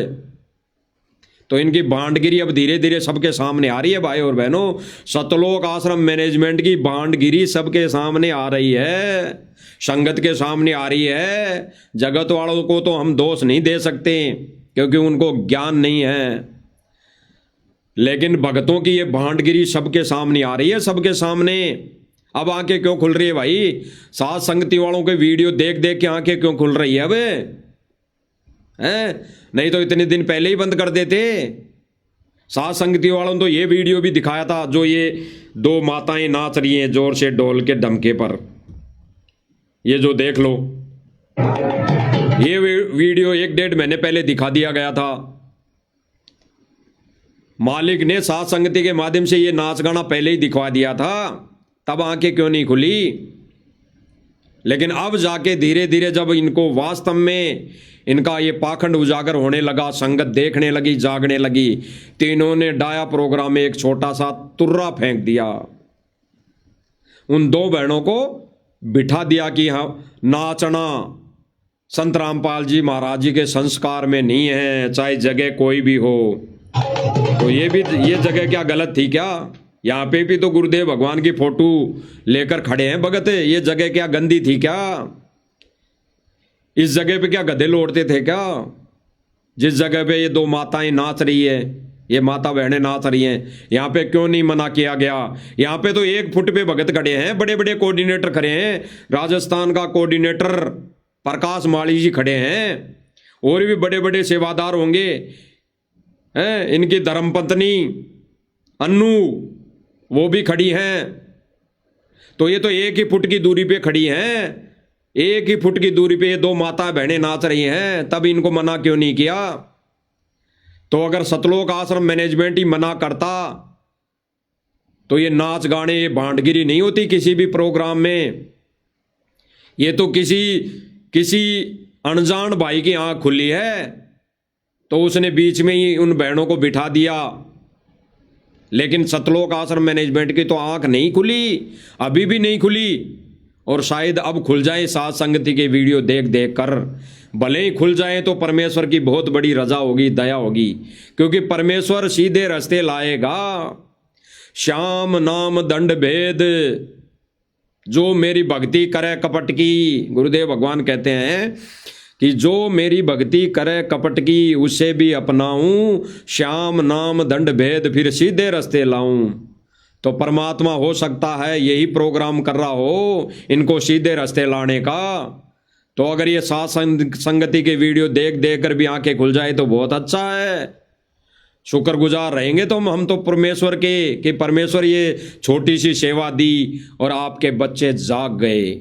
तो इनकी भांडगिरी अब धीरे धीरे सबके सामने आ रही है भाई और बहनों। सतलोक आश्रम मैनेजमेंट की भांडगिरी सबके सामने आ रही है, संगत के सामने आ रही है। जगत वालों को तो हम दोष नहीं दे सकते, क्योंकि उनको ज्ञान नहीं है। लेकिन भगतों की ये भांडगिरी सबके सामने आ रही है, सबके सामने। अब आंखें क्यों खुल रही है भाई? साथ संगति वालों के वीडियो देख देख के आंखें क्यों खुल रही है अब? हैं? नहीं तो इतने दिन पहले ही बंद कर देते। साथ संगति वालों ने तो ये वीडियो भी दिखाया था, जो ये दो माताएं नाच रही हैं जोर से ढोल के डमके पर। ये जो देख लो, ये वीडियो 1-1.5 महीने पहले दिखा दिया गया था। मालिक ने साथ संगति के माध्यम से ये नाच गाना पहले ही दिखवा दिया था, तब आंखें क्यों नहीं खुली? लेकिन अब जाके धीरे धीरे जब इनको वास्तव में इनका ये पाखंड उजागर होने लगा, संगत देखने लगी, जागने लगी, तो इन्होंने डाया प्रोग्राम में एक छोटा सा तुर्रा फेंक दिया। उन दो बहनों को बिठा दिया कि हाँ, नाचना संत रामपाल जी महाराज जी के संस्कार में नहीं है, चाहे जगह कोई भी हो। तो ये जगह क्या गलत थी क्या? यहाँ पे भी तो गुरुदेव भगवान की फोटो लेकर खड़े हैं भगत। ये जगह क्या गंदी थी क्या? इस जगह पे क्या गधे लौटते थे क्या? जिस जगह पे ये दो माताएं नाच रही है, ये माता बहनें नाच रही हैं, यहाँ पे क्यों नहीं मना किया गया? यहाँ पे तो 1 फुट पे भगत खड़े हैं, बड़े बड़े कोऑर्डिनेटर खड़े हैं। राजस्थान का कोऑर्डिनेटर प्रकाश माली जी खड़े हैं, और भी बड़े बड़े सेवादार होंगे हैं। इनकी धर्मपत्नी अन्नू वो भी खड़ी हैं। तो ये तो 1 ही फुट की दूरी पे खड़ी हैं, 1 ही फुट की दूरी पे ये दो माता बहनें नाच रही हैं, तब इनको मना क्यों नहीं किया? तो अगर सतलोक आश्रम मैनेजमेंट ही मना करता तो ये नाच गाने, ये भांडगिरी नहीं होती किसी भी प्रोग्राम में। ये तो किसी अनजान भाई की आंख खुली है, तो उसने बीच में ही उन बहनों को बिठा दिया। लेकिन सतलोक आश्रम मैनेजमेंट की तो आंख नहीं खुली, अभी भी नहीं खुली, और शायद अब खुल जाए साथ संगति के वीडियो देख देख कर। भले ही खुल जाए तो परमेश्वर की बहुत बड़ी रजा होगी, दया होगी, क्योंकि परमेश्वर सीधे रास्ते लाएगा। श्याम नाम दंड भेद, जो मेरी भक्ति करे कपट की, गुरुदेव भगवान कहते हैं कि जो मेरी भक्ति करे कपट की, उसे भी अपनाऊं, श्याम नाम दंड भेद फिर सीधे रास्ते लाऊं। तो परमात्मा हो सकता है यही प्रोग्राम कर रहा हो इनको सीधे रास्ते लाने का। तो अगर ये साथ संगति के वीडियो देख देख कर भी आंखें खुल जाए तो बहुत अच्छा है, शुक्रगुजार रहेंगे। तो हम तो परमेश्वर के कि परमेश्वर ये छोटी सी सेवा दी और आपके बच्चे जाग गए।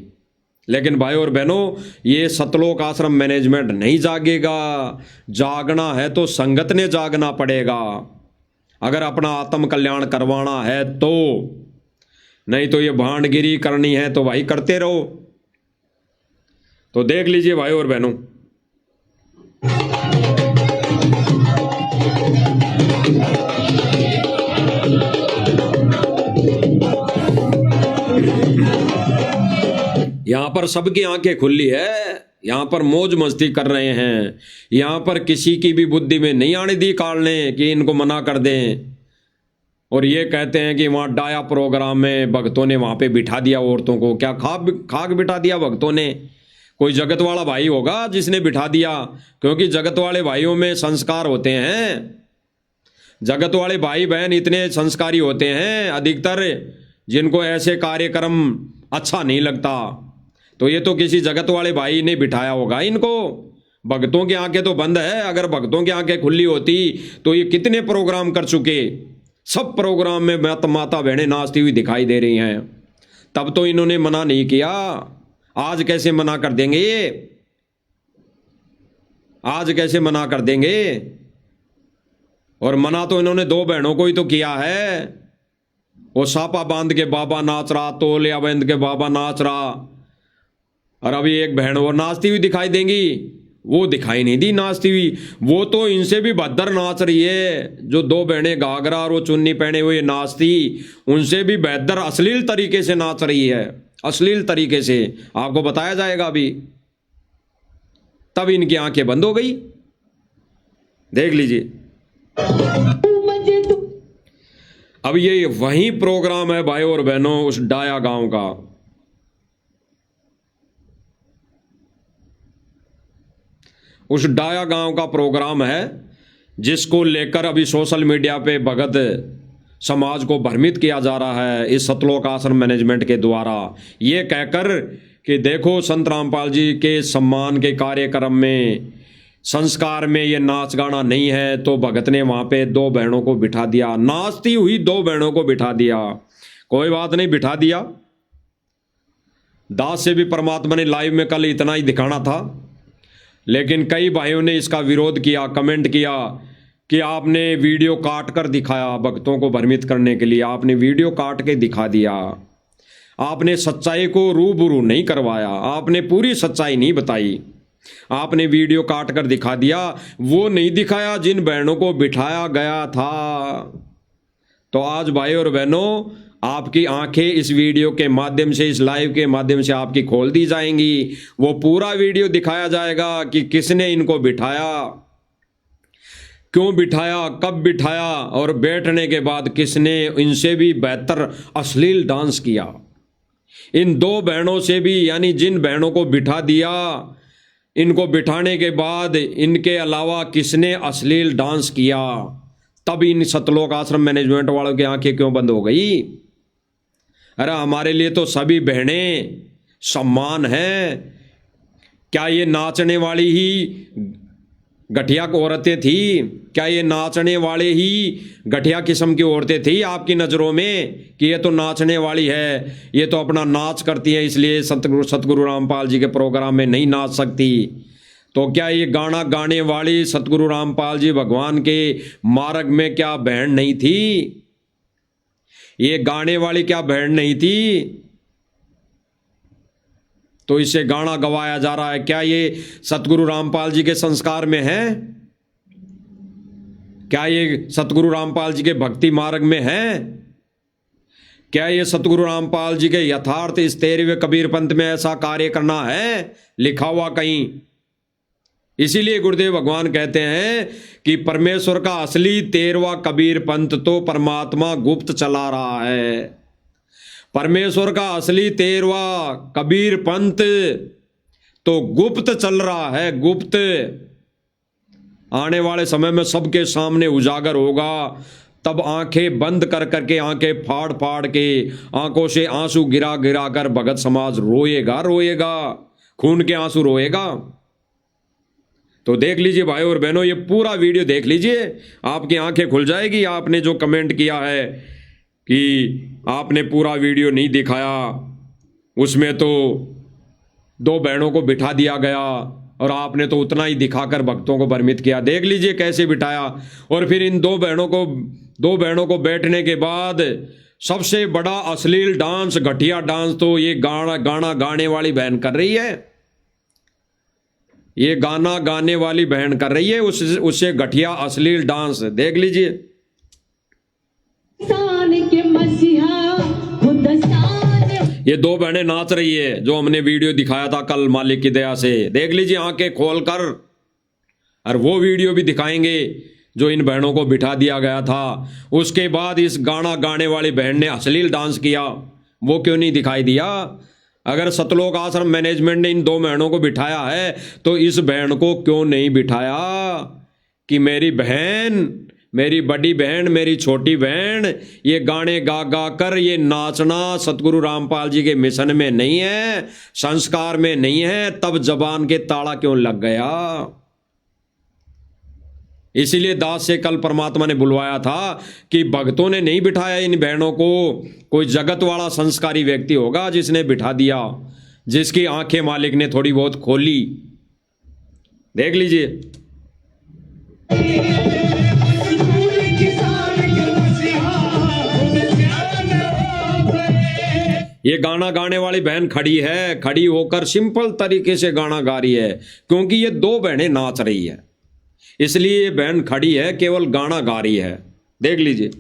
लेकिन भाई और बहनों, ये सतलोक आश्रम मैनेजमेंट नहीं जागेगा। जागना है तो संगत ने जागना पड़ेगा, अगर अपना आत्म कल्याण करवाना है तो। नहीं तो ये भांडगिरी करनी है तो भाई करते रहो। तो देख लीजिए भाई और बहनों, यहां पर सबकी आंखें खुली है, यहां पर मौज मस्ती कर रहे हैं। यहां पर किसी की भी बुद्धि में नहीं आने दी काल ने कि इनको मना कर दें। और ये कहते हैं कि वहां डाया प्रोग्राम में भक्तों ने वहां पे बिठा दिया औरतों को। क्या खाक बिठा दिया भक्तों ने? कोई जगत वाला भाई होगा जिसने बिठा दिया, क्योंकि जगत वाले भाइयों में संस्कार होते हैं। जगत वाले भाई बहन इतने संस्कारी होते हैं अधिकतर, जिनको ऐसे कार्यक्रम अच्छा नहीं लगता। तो ये तो किसी जगत वाले भाई ने बिठाया होगा इनको। भक्तों की आंखें तो बंद है, अगर भक्तों की आंखें खुली होती तो ये कितने प्रोग्राम कर चुके। सब प्रोग्राम में माता बहनें नाचती हुई दिखाई दे रही हैं, तब तो इन्होंने मना नहीं किया। आज कैसे मना कर देंगे ये? आज कैसे मना कर देंगे? और मना तो इन्होंने 2 बहनों को ही तो किया है। वो सापा बांध के बाबा नाच रहा, तोलिया बांध के बाबा नाच रहा, और अभी एक बहन और नाचती हुई दिखाई देंगी। वो दिखाई नहीं दी नाचती हुई, वो तो इनसे भी भद्दर नाच रही है। जो 2 बहनें घाघरा और वो चुन्नी पहने हुए नाचती, उनसे भी बेहतर अश्लील तरीके से नाच रही है, अश्लील तरीके से। आपको बताया जाएगा अभी। तब इनकी आंखें बंद हो गई, देख लीजिए। अब ये वही प्रोग्राम है भाई और बहनों उस डाया गांव का। उस डाया गांव का प्रोग्राम है जिसको लेकर अभी सोशल मीडिया पे भगत समाज को भ्रमित किया जा रहा है इस सतलोक आश्रम मैनेजमेंट के द्वारा, ये कहकर कि देखो संत रामपाल जी के सम्मान के कार्यक्रम में संस्कार में ये नाच गाना नहीं है, तो भगत ने वहाँ पे 2 बहनों को बिठा दिया, नाचती हुई 2 बहनों को बिठा दिया। कोई बात नहीं, बिठा दिया। दास से भी परमात्मा ने लाइव में कल इतना ही दिखाना था, लेकिन कई भाइयों ने इसका विरोध किया, कमेंट किया कि आपने वीडियो काट कर दिखाया, भक्तों को भ्रमित करने के लिए आपने वीडियो काट के दिखा दिया, आपने सच्चाई को रूबरू नहीं करवाया, आपने पूरी सच्चाई नहीं बताई, आपने वीडियो काट कर दिखा दिया, वो नहीं दिखाया जिन बहनों को बिठाया गया था। तो आज भाई और बहनों, आपकी आंखें इस वीडियो के माध्यम से, इस लाइव के माध्यम से आपकी खोल दी जाएंगी। वो पूरा वीडियो दिखाया जाएगा कि किसने इनको बिठाया, क्यों बिठाया, कब बिठाया, और बैठने के बाद किसने इनसे भी बेहतर अश्लील डांस किया। इन 2 बहनों से भी, यानी जिन बहनों को बिठा दिया, इनको बिठाने के बाद इनके अलावा किसने अश्लील डांस किया, तब इन सतलोक आश्रम मैनेजमेंट वालों की आंखें क्यों बंद हो गई। अरे हमारे लिए तो सभी बहनें सम्मान है। क्या ये नाचने वाली ही गठिया औरतें थी? क्या ये नाचने वाले ही गठिया किस्म की औरतें थी आपकी नज़रों में कि ये तो नाचने वाली है, ये तो अपना नाच करती है, इसलिए सतगुरु रामपाल जी के प्रोग्राम में नहीं नाच सकती? तो क्या ये गाना गाने वाली सतगुरु रामपाल जी भगवान के मार्ग में क्या बहन नहीं थी? ये गाने वाली क्या बहन नहीं थी? तो इसे गाना गवाया जा रहा है। क्या ये सतगुरु रामपाल जी के संस्कार में है? क्या ये सतगुरु रामपाल जी के भक्ति मार्ग में है? क्या ये सतगुरु रामपाल जी के यथार्थ इस 13वें कबीर पंथ में ऐसा कार्य करना है लिखा हुआ कहीं? इसीलिए गुरुदेव भगवान कहते हैं कि परमेश्वर का असली 13वां कबीर पंथ तो परमात्मा गुप्त चला रहा है। परमेश्वर का असली 13वां कबीर पंथ तो गुप्त चल रहा है, गुप्त। आने वाले समय में सबके सामने उजागर होगा, तब आंखें बंद कर करके, आंखें फाड़ फाड़ के, आंखों से आंसू गिरा गिरा कर भगत समाज रोएगा, रोएगा, खून के आंसू रोएगा। तो देख लीजिए भाई और बहनों, ये पूरा वीडियो देख लीजिए, आपकी आंखें खुल जाएगी। आपने जो कमेंट किया है कि आपने पूरा वीडियो नहीं दिखाया, उसमें तो 2 बहनों को बिठा दिया गया और आपने तो उतना ही दिखाकर भक्तों को भ्रमित किया। देख लीजिए कैसे बिठाया। और फिर इन 2 बहनों को बैठने के बाद सबसे बड़ा अश्लील डांस, घटिया डांस तो ये गाना गाने वाली बहन कर रही है। ये गाना गाने वाली बहन कर रही है, उससे घटिया अश्लील डांस देख लीजिए। ये 2 बहनें नाच रही है जो हमने वीडियो दिखाया था कल मालिक की दया से, देख लीजिए आंखें खोलकर। और वो वीडियो भी दिखाएंगे जो इन बहनों को बिठा दिया गया था। उसके बाद इस गाना गाने वाली बहन ने अश्लील डांस किया, वो क्यों नहीं दिखाई दिया? अगर सतलोक आश्रम मैनेजमेंट ने इन 2 बहनों को बिठाया है तो इस बहन को क्यों नहीं बिठाया कि मेरी बहन, मेरी बड़ी बहन, मेरी छोटी बहन, ये गाने गा गा कर ये नाचना सतगुरु रामपाल जी के मिशन में नहीं है, संस्कार में नहीं है, तब जबान के ताला क्यों लग गया? इसीलिए दास से कल परमात्मा ने बुलवाया था कि भक्तों ने नहीं बिठाया इन बहनों को, कोई जगत वाला संस्कारी व्यक्ति होगा जिसने बिठा दिया, जिसकी आंखें मालिक ने थोड़ी बहुत खोली। देख लीजिए। ये गाना गाने वाली बहन खड़ी है, खड़ी होकर सिंपल तरीके से गाना गा रही है, क्योंकि ये 2 बहनें नाच रही है, इसलिए ये बहन खड़ी है, केवल गाना गा रही है। देख लीजिए।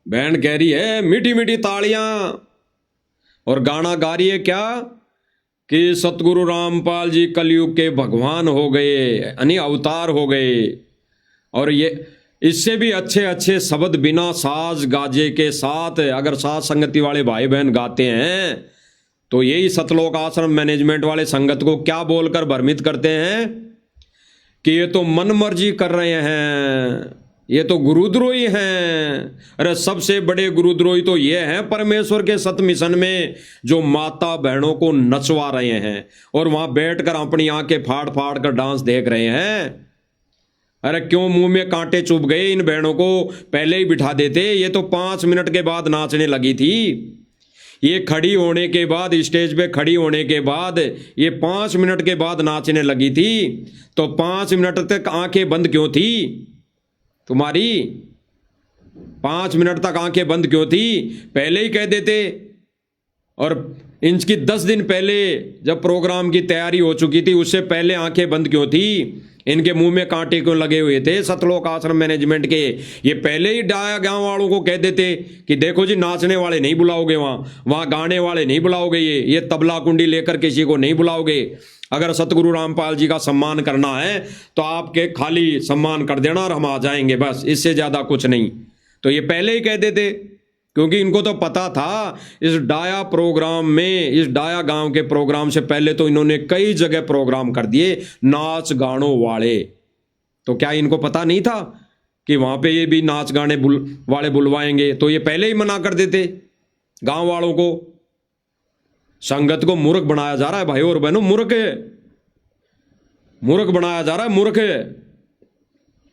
बहन कह रही है मीठी मीठी तालियां, और गाना गा रही है क्या कि सतगुरु रामपाल जी कलयुग के भगवान हो गए, यानी अवतार हो गए। और ये इससे भी अच्छे अच्छे शब्द बिना साज गाजे के साथ अगर साथ संगति वाले भाई बहन गाते हैं तो यही सतलोक आश्रम मैनेजमेंट वाले संगत को क्या बोलकर भ्रमित करते हैं कि ये तो मन मर्जी कर रहे हैं, ये तो गुरुद्रोही हैं। अरे सबसे बड़े गुरुद्रोही तो ये हैं परमेश्वर के सत मिशन में जो माता बहनों को नचवा रहे हैं और वहां बैठकर अपनी आंखें फाड़ फाड़ कर डांस देख रहे हैं। अरे क्यों मुंह में कांटे चुभ गए? इन बहनों को पहले ही बिठा देते। ये तो 5 मिनट के बाद नाचने लगी थी। ये खड़ी होने के बाद, स्टेज पे खड़ी होने के बाद ये 5 मिनट के बाद नाचने लगी थी। तो 5 मिनट तक आंखें बंद क्यों थी तुम्हारी? 5 मिनट तक आंखें बंद क्यों थी? पहले ही कह देते। और इनकी 10 दिन पहले जब प्रोग्राम की तैयारी हो चुकी थी उससे पहले आंखें बंद क्यों थी? इनके मुंह में कांटे क्यों लगे हुए थे सतलोक आश्रम मैनेजमेंट के? ये पहले ही डाया गांव वालों को कह देते कि देखो जी, नाचने वाले नहीं बुलाओगे, वहां गाने वाले नहीं बुलाओगे, ये तबला कुंडी लेकर किसी को नहीं बुलाओगे। अगर सतगुरु रामपाल जी का सम्मान करना है तो आपके खाली सम्मान कर देना और हम आ जाएंगे, बस, इससे ज्यादा कुछ नहीं। तो ये पहले ही कह देते, क्योंकि इनको तो पता था इस डाया प्रोग्राम में, इस डाया गांव के प्रोग्राम से पहले तो इन्होंने कई जगह प्रोग्राम कर दिए नाच गानों वाले। तो क्या इनको पता नहीं था कि वहां पे ये भी नाच गाने वाले बुलवाएंगे? तो ये पहले ही मना कर देते गांव वालों को। संगत को मूर्ख बनाया जा रहा है भाई और बहनों, मूर्ख बनाया जा रहा है, मूर्ख।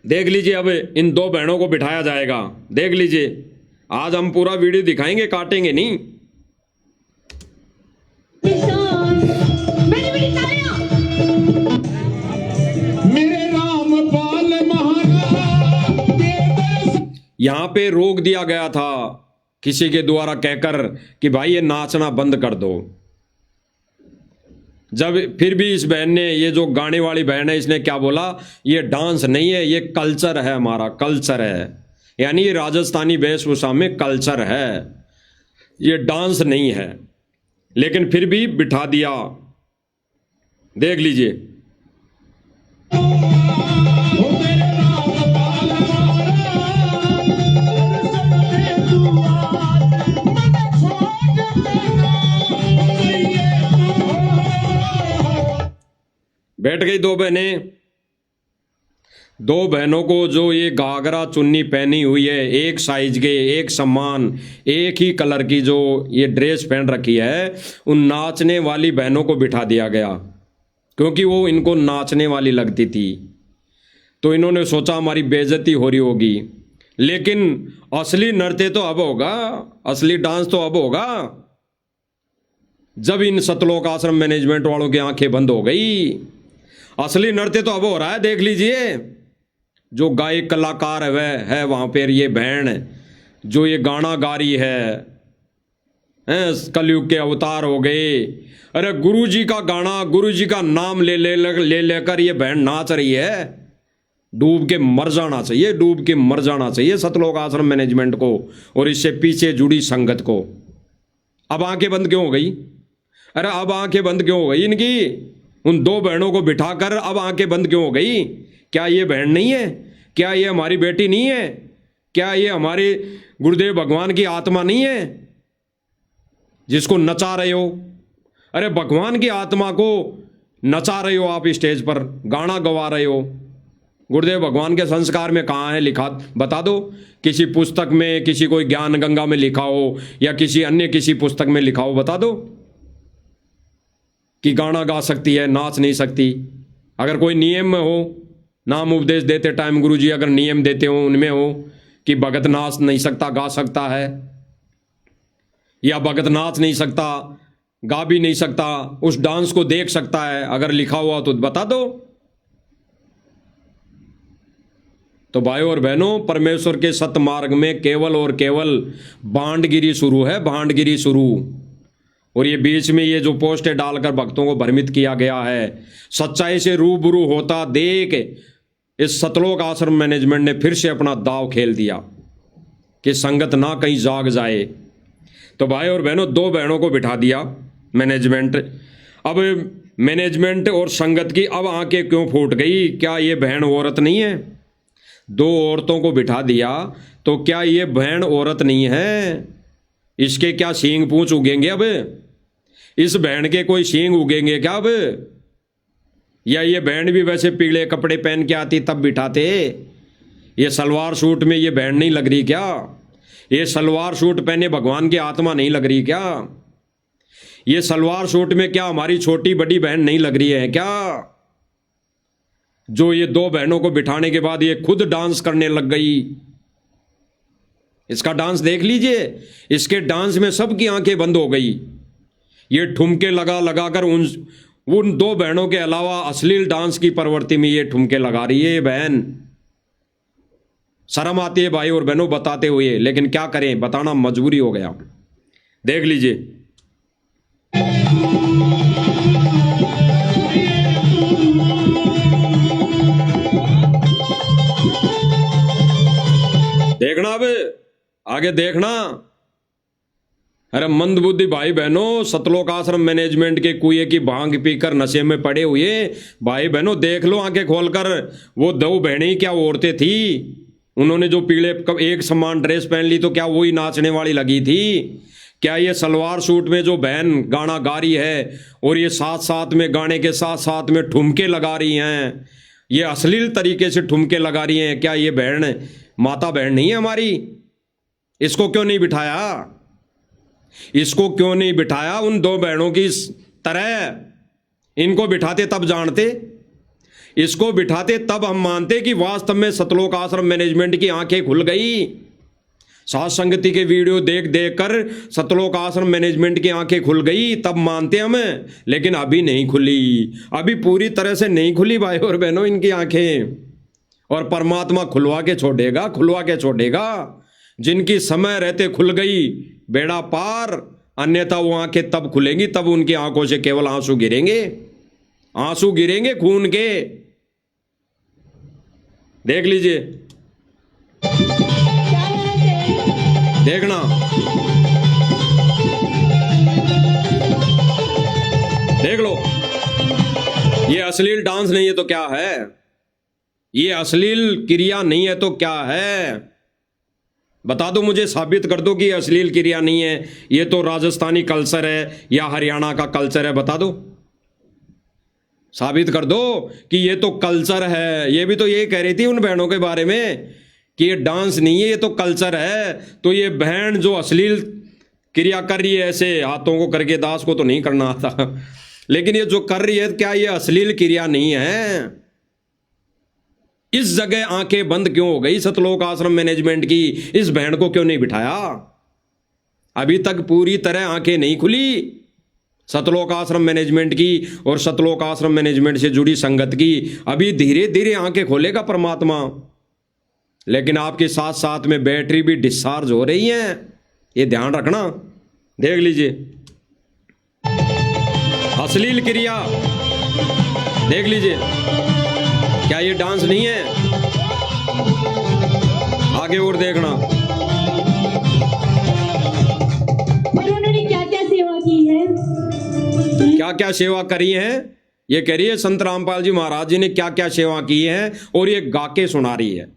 देख लीजिए, अब इन 2 बहनों को बिठाया जाएगा, देख लीजिए। आज हम पूरा वीडियो दिखाएंगे, काटेंगे नहीं। मेरे रामपाल महाराज यहां पे रोक दिया गया था किसी के द्वारा कहकर कि भाई ये नाचना बंद कर दो। जब फिर भी इस बहन ने, ये जो गाने वाली बहन है, इसने क्या बोला? ये डांस नहीं है, ये कल्चर है, हमारा कल्चर है। यानी ये राजस्थानी वेशभूषा में कल्चर है, ये डांस नहीं है। लेकिन फिर भी बिठा दिया, देख लीजिए। बैठ गई 2 बहनें। 2 बहनों को जो ये घाघरा चुन्नी पहनी हुई है, एक साइज के, एक समान, एक ही कलर की जो ये ड्रेस पहन रखी है, उन नाचने वाली बहनों को बिठा दिया गया क्योंकि वो इनको नाचने वाली लगती थी। तो इन्होंने सोचा हमारी बेइज्जती हो रही होगी। लेकिन असली नृत्य तो अब होगा, असली डांस तो अब होगा जब इन सतलोक आश्रम मैनेजमेंट वालों की आंखें बंद हो गई। असली नृत्य तो अब हो रहा है, देख लीजिए। जो गायक कलाकार है वह है वहां पर ये बहन जो ये गाना गा रही है, कलयुग के अवतार हो गए। अरे गुरु जी का गाना, गुरु जी का नाम ले लेकर ये बहन नाच रही है। डूब के मर जाना चाहिए, डूब के मर जाना चाहिए सतलोक आश्रम मैनेजमेंट को और इससे पीछे जुड़ी संगत को। अब आंखें बंद क्यों हो गई? अरे अब आंखें बंद क्यों हो गई इनकी? उन 2 बहनों को बिठाकर अब आंखें बंद क्यों हो गई? क्या ये बहन नहीं है? क्या ये हमारी बेटी नहीं है? क्या ये हमारे गुरुदेव भगवान की आत्मा नहीं है जिसको नचा रहे हो? अरे भगवान की आत्मा को नचा रहे हो आप, स्टेज पर गाना गवा रहे हो। गुरुदेव भगवान के संस्कार में कहाँ है लिखा? बता दो। किसी पुस्तक में, किसी कोई ज्ञान गंगा में लिखा हो या किसी अन्य किसी पुस्तक में लिखा हो, बता दो कि गाना गा सकती है, नाच नहीं सकती। अगर कोई नियम में हो, नाम उपदेश देते टाइम गुरुजी अगर नियम देते हो, उनमें हो कि भगत नाच नहीं सकता, गा सकता है, या भगत नाच नहीं सकता, गा भी नहीं सकता, उस डांस को देख सकता है, अगर लिखा हुआ तो बता दो। तो भाइयों और बहनों, परमेश्वर के सत मार्ग में केवल और केवल भांडगिरी शुरू है, भांडगिरी शुरू। और ये बीच में ये जो पोस्टें डालकर भक्तों को भ्रमित किया गया है, सच्चाई से रूबरू होता देख इस सतलोक आश्रम मैनेजमेंट ने फिर से अपना दाव खेल दिया कि संगत ना कहीं जाग जाए। तो भाई और बहनों, 2 बहनों को बिठा दिया मैनेजमेंट। अब मैनेजमेंट और संगत की अब आंखें क्यों फूट गई? क्या ये बहन औरत नहीं है? दो औरतों को बिठा दिया तो क्या ये बहन औरत नहीं है? इसके क्या सींग पूंछ उगेंगे अब? इस बहन के कोई सींग उगेंगे क्या अब? या ये बहन भी वैसे पीले कपड़े पहन के आती तब बिठाते? ये सलवार सूट में ये बहन नहीं लग रही क्या? ये सलवार सूट पहने भगवान की आत्मा नहीं लग रही क्या? ये सलवार सूट में क्या हमारी छोटी बड़ी बहन नहीं लग रही है क्या? जो ये दो बहनों को बिठाने के बाद ये खुद डांस करने लग गई। इसका डांस देख लीजिए, इसके डांस में सबकी आंखें बंद हो गई। ये ठुमके लगा लगा कर उन दो बहनों के अलावा अश्लील डांस की प्रवृत्ति में ये ठुमके लगा रही है ये बहन। शर्म आती है भाई और बहनों बताते हुए, लेकिन क्या करें, बताना मजबूरी हो गया। देख लीजिए, देखना अब आगे देखना। अरे मंदबुद्धि भाई बहनों, सतलोक आश्रम मैनेजमेंट के कुएं की भांग पीकर नशे में पड़े हुए भाई बहनों, देख लो आंखें खोलकर। वो दो बहनें क्या औरतें थी? उन्होंने जो पीले एक समान ड्रेस पहन ली तो क्या वही नाचने वाली लगी थी? क्या ये सलवार सूट में जो बहन गाना गा रही है और ये साथ साथ में गाने के साथ साथ में ठुमके लगा रही हैं, ये अश्लील तरीके से ठुमके लगा रही हैं, क्या ये बहन माता बहन नहीं है हमारी? इसको क्यों नहीं बिठाया? इसको क्यों नहीं बिठाया उन दो बहनों की तरह? इनको बिठाते तब जानते, इसको बिठाते तब हम मानते कि वास्तव में सतलोक आश्रम मैनेजमेंट की आंखें खुल गई। साथ संगति के वीडियो देख देख कर सतलोक आश्रम मैनेजमेंट की आंखें खुल गई, तब मानते हमें, लेकिन अभी नहीं खुली, अभी पूरी तरह से नहीं खुली भाई और बहनों इनकी आंखें। और परमात्मा खुलवा के छोड़ेगा, खुलवा के छोड़ेगा। जिनकी समय रहते खुल गई बेड़ा पार, अन्यथा वो आंखें तब खुलेंगी, तब उनकी आंखों से केवल आंसू गिरेंगे, आंसू गिरेंगे खून के। देख लीजिए, देखना, देख लो। ये अश्लील डांस नहीं है तो क्या है? ये अश्लील क्रिया नहीं है तो क्या है? बता दो मुझे, साबित कर दो कि ये अश्लील क्रिया नहीं है, ये तो राजस्थानी कल्चर है या हरियाणा का कल्चर है। बता दो, साबित कर दो कि ये तो कल्चर है। ये भी तो यही कह रही थी उन बहनों के बारे में कि ये डांस नहीं है, ये तो कल्चर है। तो ये बहन जो अश्लील क्रिया कर रही है, ऐसे हाथों को करके, दास को तो नहीं करना आता, लेकिन ये जो कर रही है, क्या ये अश्लील क्रिया नहीं है? इस जगह आंखें बंद क्यों हो गई सतलोक आश्रम मैनेजमेंट की? इस बहन को क्यों नहीं बिठाया? अभी तक पूरी तरह आंखें नहीं खुली सतलोक आश्रम मैनेजमेंट की और सतलोक आश्रम मैनेजमेंट से जुड़ी संगत की। अभी धीरे धीरे आंखें खोलेगा परमात्मा, लेकिन आपके साथ साथ में बैटरी भी डिस्चार्ज हो रही है, ये ध्यान रखना। देख लीजिए, अश्लील क्रिया देख लीजिए, क्या ये डांस नहीं है? आगे और देखना, उन्होंने क्या क्या सेवा की है, क्या क्या सेवा करी है। ये कह रही है संत रामपाल जी महाराज जी ने क्या क्या सेवा की है, और ये गा के सुना रही है।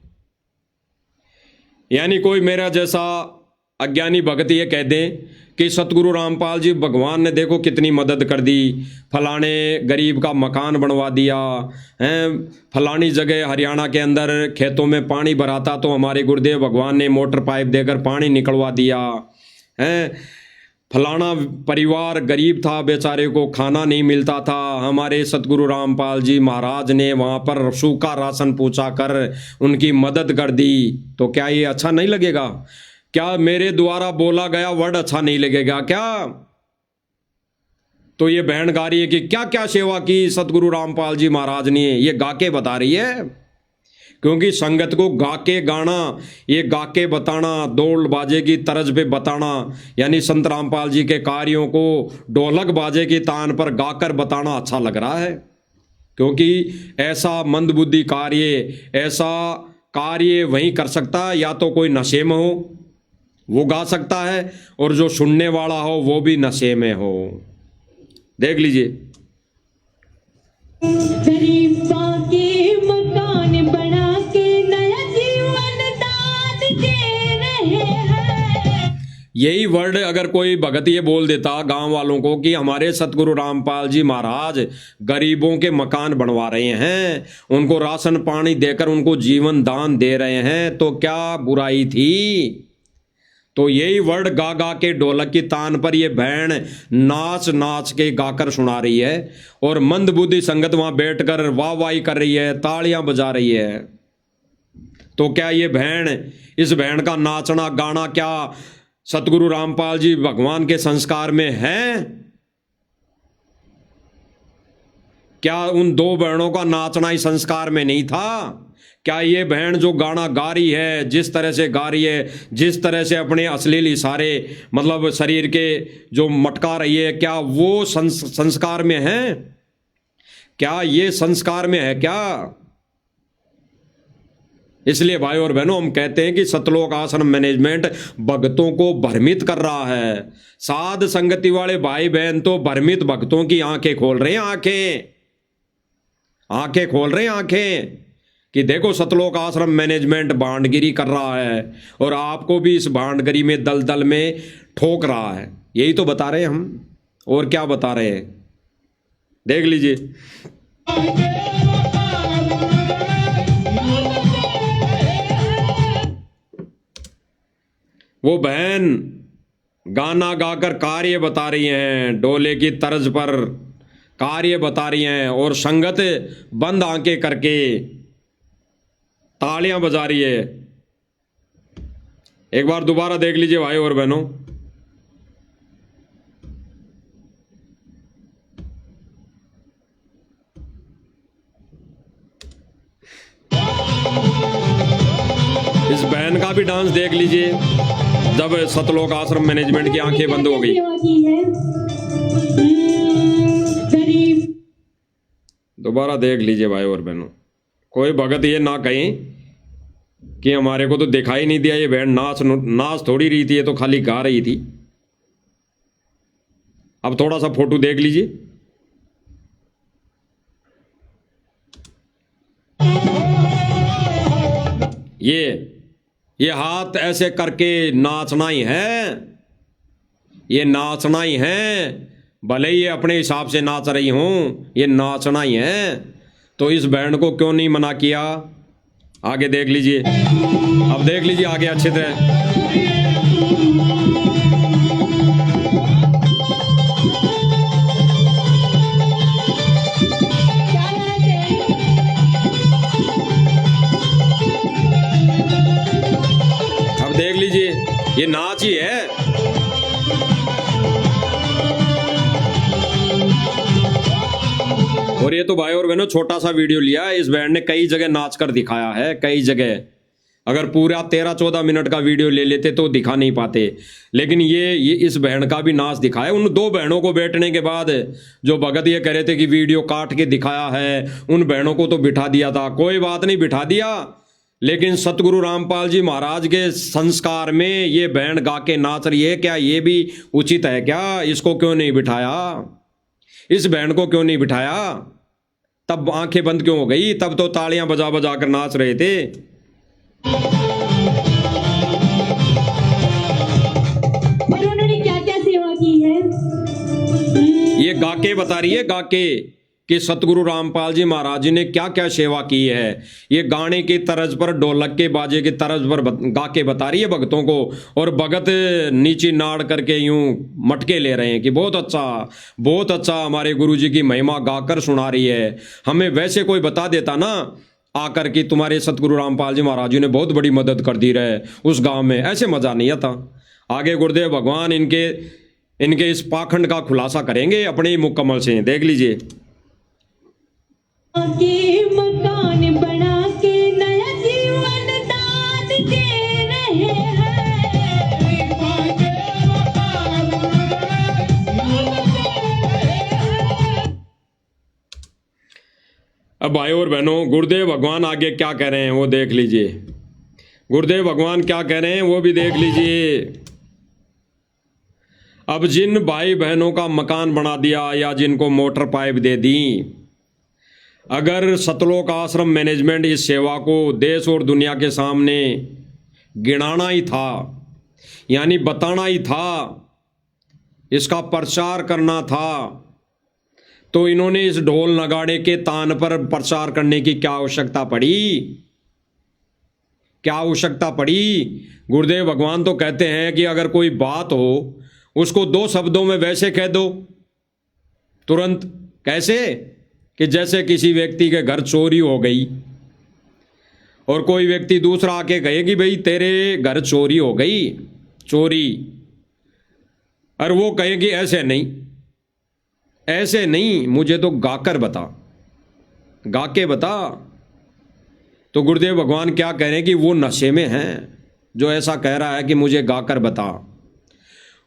यानी कोई मेरा जैसा अज्ञानी भगत ये कह दे कि सतगुरु रामपाल जी भगवान ने देखो कितनी मदद कर दी, फलाने गरीब का मकान बनवा दिया हैं, फलानी जगह हरियाणा के अंदर खेतों में पानी भराता तो हमारे गुरुदेव भगवान ने मोटर पाइप देकर पानी निकलवा दिया हैं, फलाना परिवार गरीब था, बेचारे को खाना नहीं मिलता था, हमारे सतगुरु रामपाल जी महाराज ने वहाँ पर सूखा राशन पूछा कर उनकी मदद कर दी। तो क्या ये अच्छा नहीं लगेगा? क्या मेरे द्वारा बोला गया वर्ड अच्छा नहीं लगेगा क्या? तो ये बहन गा रही है कि क्या क्या सेवा की सतगुरु रामपाल जी महाराज ने, ये गा के बता रही है। क्योंकि संगत को गा के गाना, ये गा के बताना, दौड़ बाजे की तर्ज पे बताना, यानी संत रामपाल जी के कार्यों को ढोलक बाजे की तान पर गाकर बताना अच्छा लग रहा है। क्योंकि ऐसा मंदबुद्धि कार्य, ऐसा कार्य वही कर सकता है या तो कोई नशे में हो, वो गा सकता है, और जो सुनने वाला हो वो भी नशे में हो। देख लीजिए। गरीबों के मकान बना के नया जीवन दान दे रहे हैं। यही वर्ड अगर कोई भगत ये बोल देता गांव वालों को कि हमारे सतगुरु रामपाल जी महाराज गरीबों के मकान बनवा रहे हैं, उनको राशन पानी देकर उनको जीवन दान दे रहे हैं, तो क्या बुराई थी? तो यही वर्ड गा गा के ढोलक की तान पर ये बहन नाच नाच के गाकर सुना रही है और मंदबुद्धि संगत वहां बैठकर वाह वाही कर रही है, तालियां बजा रही है। तो क्या ये बहन, इस बहन का नाचना गाना क्या सतगुरु रामपाल जी भगवान के संस्कार में है? क्या उन दो बहनों का नाचना ही संस्कार में नहीं था? क्या ये बहन जो गाना गा रही है, जिस तरह से गा रही है, जिस तरह से अपने अश्लील इशारे मतलब शरीर के जो मटका रही है, क्या वो संस्कार में है? क्या ये संस्कार में है क्या? इसलिए भाई और बहनों हम कहते हैं कि सतलोक आश्रम मैनेजमेंट भक्तों को भ्रमित कर रहा है। साध संगति वाले भाई बहन तो भ्रमित भक्तों की आंखें खोल रहे हैं, आंखें खोल रहे हैं, आंखें कि देखो सतलोक आश्रम मैनेजमेंट भांडगिरी कर रहा है और आपको भी इस भांडगिरी में दलदल में ठोक रहा है। यही तो बता रहे हैं हम, और क्या बता रहे हैं, देख लीजिए। वो बहन गाना गाकर कार्य बता रही हैं, डोले की तर्ज पर कार्य बता रही हैं और संगत बंद आंखें करके तालियां बजा रही है। एक बार दोबारा देख लीजिए भाई और बहनों। इस बहन का भी डांस देख लीजिए जब सतलोक आश्रम मैनेजमेंट की आंखें बंद हो गई। सेवा की है। गरीब दोबारा देख लीजिए भाई और बहनों। कोई भगत ये ना कहें कि हमारे को तो दिखाई नहीं दिया, ये बहन नाच थोड़ी रही थी, ये तो खाली गा रही थी। अब थोड़ा सा फोटो देख लीजिए। ये हाथ ऐसे करके नाचना ही है, ये नाचना ही है। भले ही ये अपने हिसाब से नाच रही हूं, ये नाचना ही है। तो इस बहन को क्यों नहीं मना किया? आगे देख लीजिए, अब देख लीजिए आगे अच्छी तरह। अब देख लीजिए, ये नाच ही है। और ये तो भाई और बहनों छोटा सा वीडियो लिया है, इस बैंड ने कई जगह नाच कर दिखाया है, कई जगह। अगर पूरा 13-14 मिनट का वीडियो ले लेते तो दिखा नहीं पाते, लेकिन ये इस बहन का भी नाच दिखाया। उन दो बहनों को बैठने के बाद जो भगत ये कह रहे थे कि वीडियो काट के दिखाया है, उन बहनों को तो बिठा दिया था। कोई बात नहीं, बिठा दिया, लेकिन सतगुरु रामपाल जी महाराज के संस्कार में ये बहन गा के नाच रही है, क्या ये भी उचित है क्या? इसको क्यों नहीं बिठाया? इस बहन को क्यों नहीं बिठाया? तब आंखें बंद क्यों हो गई? तब तो तालियां बजा बजा कर नाच रहे थे। और उन्होंने क्या क्या सेवा की है। ये गाके बता रही है, गाके कि सतगुरु रामपाल जी महाराज जी ने क्या क्या सेवा की है। ये गाने की तर्ज पर, ढोलक के बाजे की तर्ज पर गाके बता रही है भक्तों को, और भगत नीची नाड़ करके यूं मटके ले रहे हैं कि बहुत अच्छा हमारे गुरु जी की महिमा गाकर सुना रही है। हमें वैसे कोई बता देता ना आकर कि तुम्हारे सतगुरु रामपाल जी महाराज जी ने बहुत बड़ी मदद कर दी रहे उस गांव में, ऐसे मजा नहीं आता। आगे गुरुदेव भगवान इनके इस पाखंड का खुलासा करेंगे अपने ही मुकम्मल से, देख लीजिए। के मकान बना के नया जीवन दान दे रहे हैं। अब भाई और बहनों, गुरुदेव भगवान आगे क्या कह रहे हैं वो देख लीजिए। गुरुदेव भगवान क्या कह रहे हैं वो भी देख लीजिए। अब जिन भाई बहनों का मकान बना दिया या जिनको मोटर पाइप दे दी, अगर सतलोक आश्रम मैनेजमेंट इस सेवा को देश और दुनिया के सामने गिनाना ही था, यानी बताना ही था, इसका प्रचार करना था, तो इन्होंने इस ढोल नगाड़े के तान पर प्रचार करने की क्या आवश्यकता पड़ी? क्या आवश्यकता पड़ी? गुरुदेव भगवान तो कहते हैं कि अगर कोई बात हो उसको 2 शब्दों में वैसे कह दो तुरंत। कैसे? कि जैसे किसी व्यक्ति के घर चोरी हो गई और कोई व्यक्ति दूसरा आके कहे कि भाई तेरे घर चोरी हो गई, चोरी, और वो कहे कि ऐसे नहीं, ऐसे नहीं, मुझे तो गाकर बता, गा के बता। तो गुरुदेव भगवान क्या कह रहे हैं कि वो नशे में हैं जो ऐसा कह रहा है कि मुझे गाकर बता।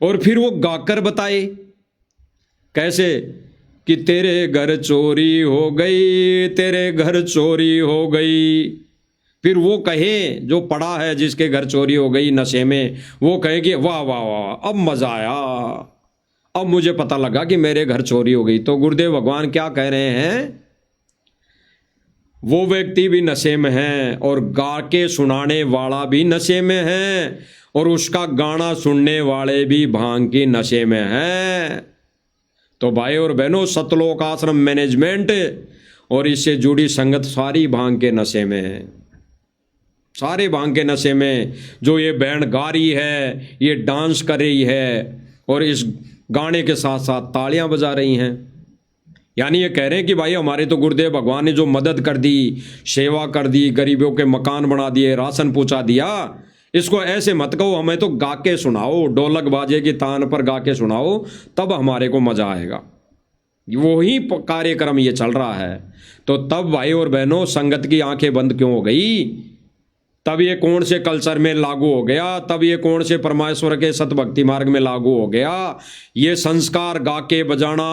और फिर वो गाकर बताए कैसे? कि तेरे घर चोरी हो गई, तेरे घर चोरी हो गई। फिर वो कहे जो पड़ा है, जिसके घर चोरी हो गई नशे में, वो कहे कि वाह वाह वाह, अब मजा आया, अब मुझे पता लगा कि मेरे घर चोरी हो गई। तो गुरुदेव भगवान क्या कह रहे हैं? वो व्यक्ति भी नशे में है और गा के सुनाने वाला भी नशे में है और उसका गाना सुनने वाले भी भांग की नशे में है। तो भाई और बहनों, सतलोक आश्रम मैनेजमेंट और इससे जुड़ी संगत सारी भांग के नशे में है, सारे भांग के नशे में। जो ये बैंड गा रही है, ये डांस कर रही है और इस गाने के साथ साथ तालियां बजा रही हैं। यानी ये कह रहे हैं कि भाई हमारे तो गुरुदेव भगवान ने जो मदद कर दी, सेवा कर दी, गरीबों के मकान बना दिए, राशन पहुंचा दिया, इसको ऐसे मत कहो, हमें तो गा के सुनाओ, ढोलक बाजे की तान पर गा के सुनाओ, तब हमारे को मजा आएगा। वही कार्यक्रम ये चल रहा है। तो तब भाई और बहनों, संगत की आंखें बंद क्यों हो गई? तब ये कौन से कल्चर में लागू हो गया? तब ये कौन से परमेश्वर के सतभक्ति मार्ग में लागू हो गया? ये संस्कार गा के बजाना।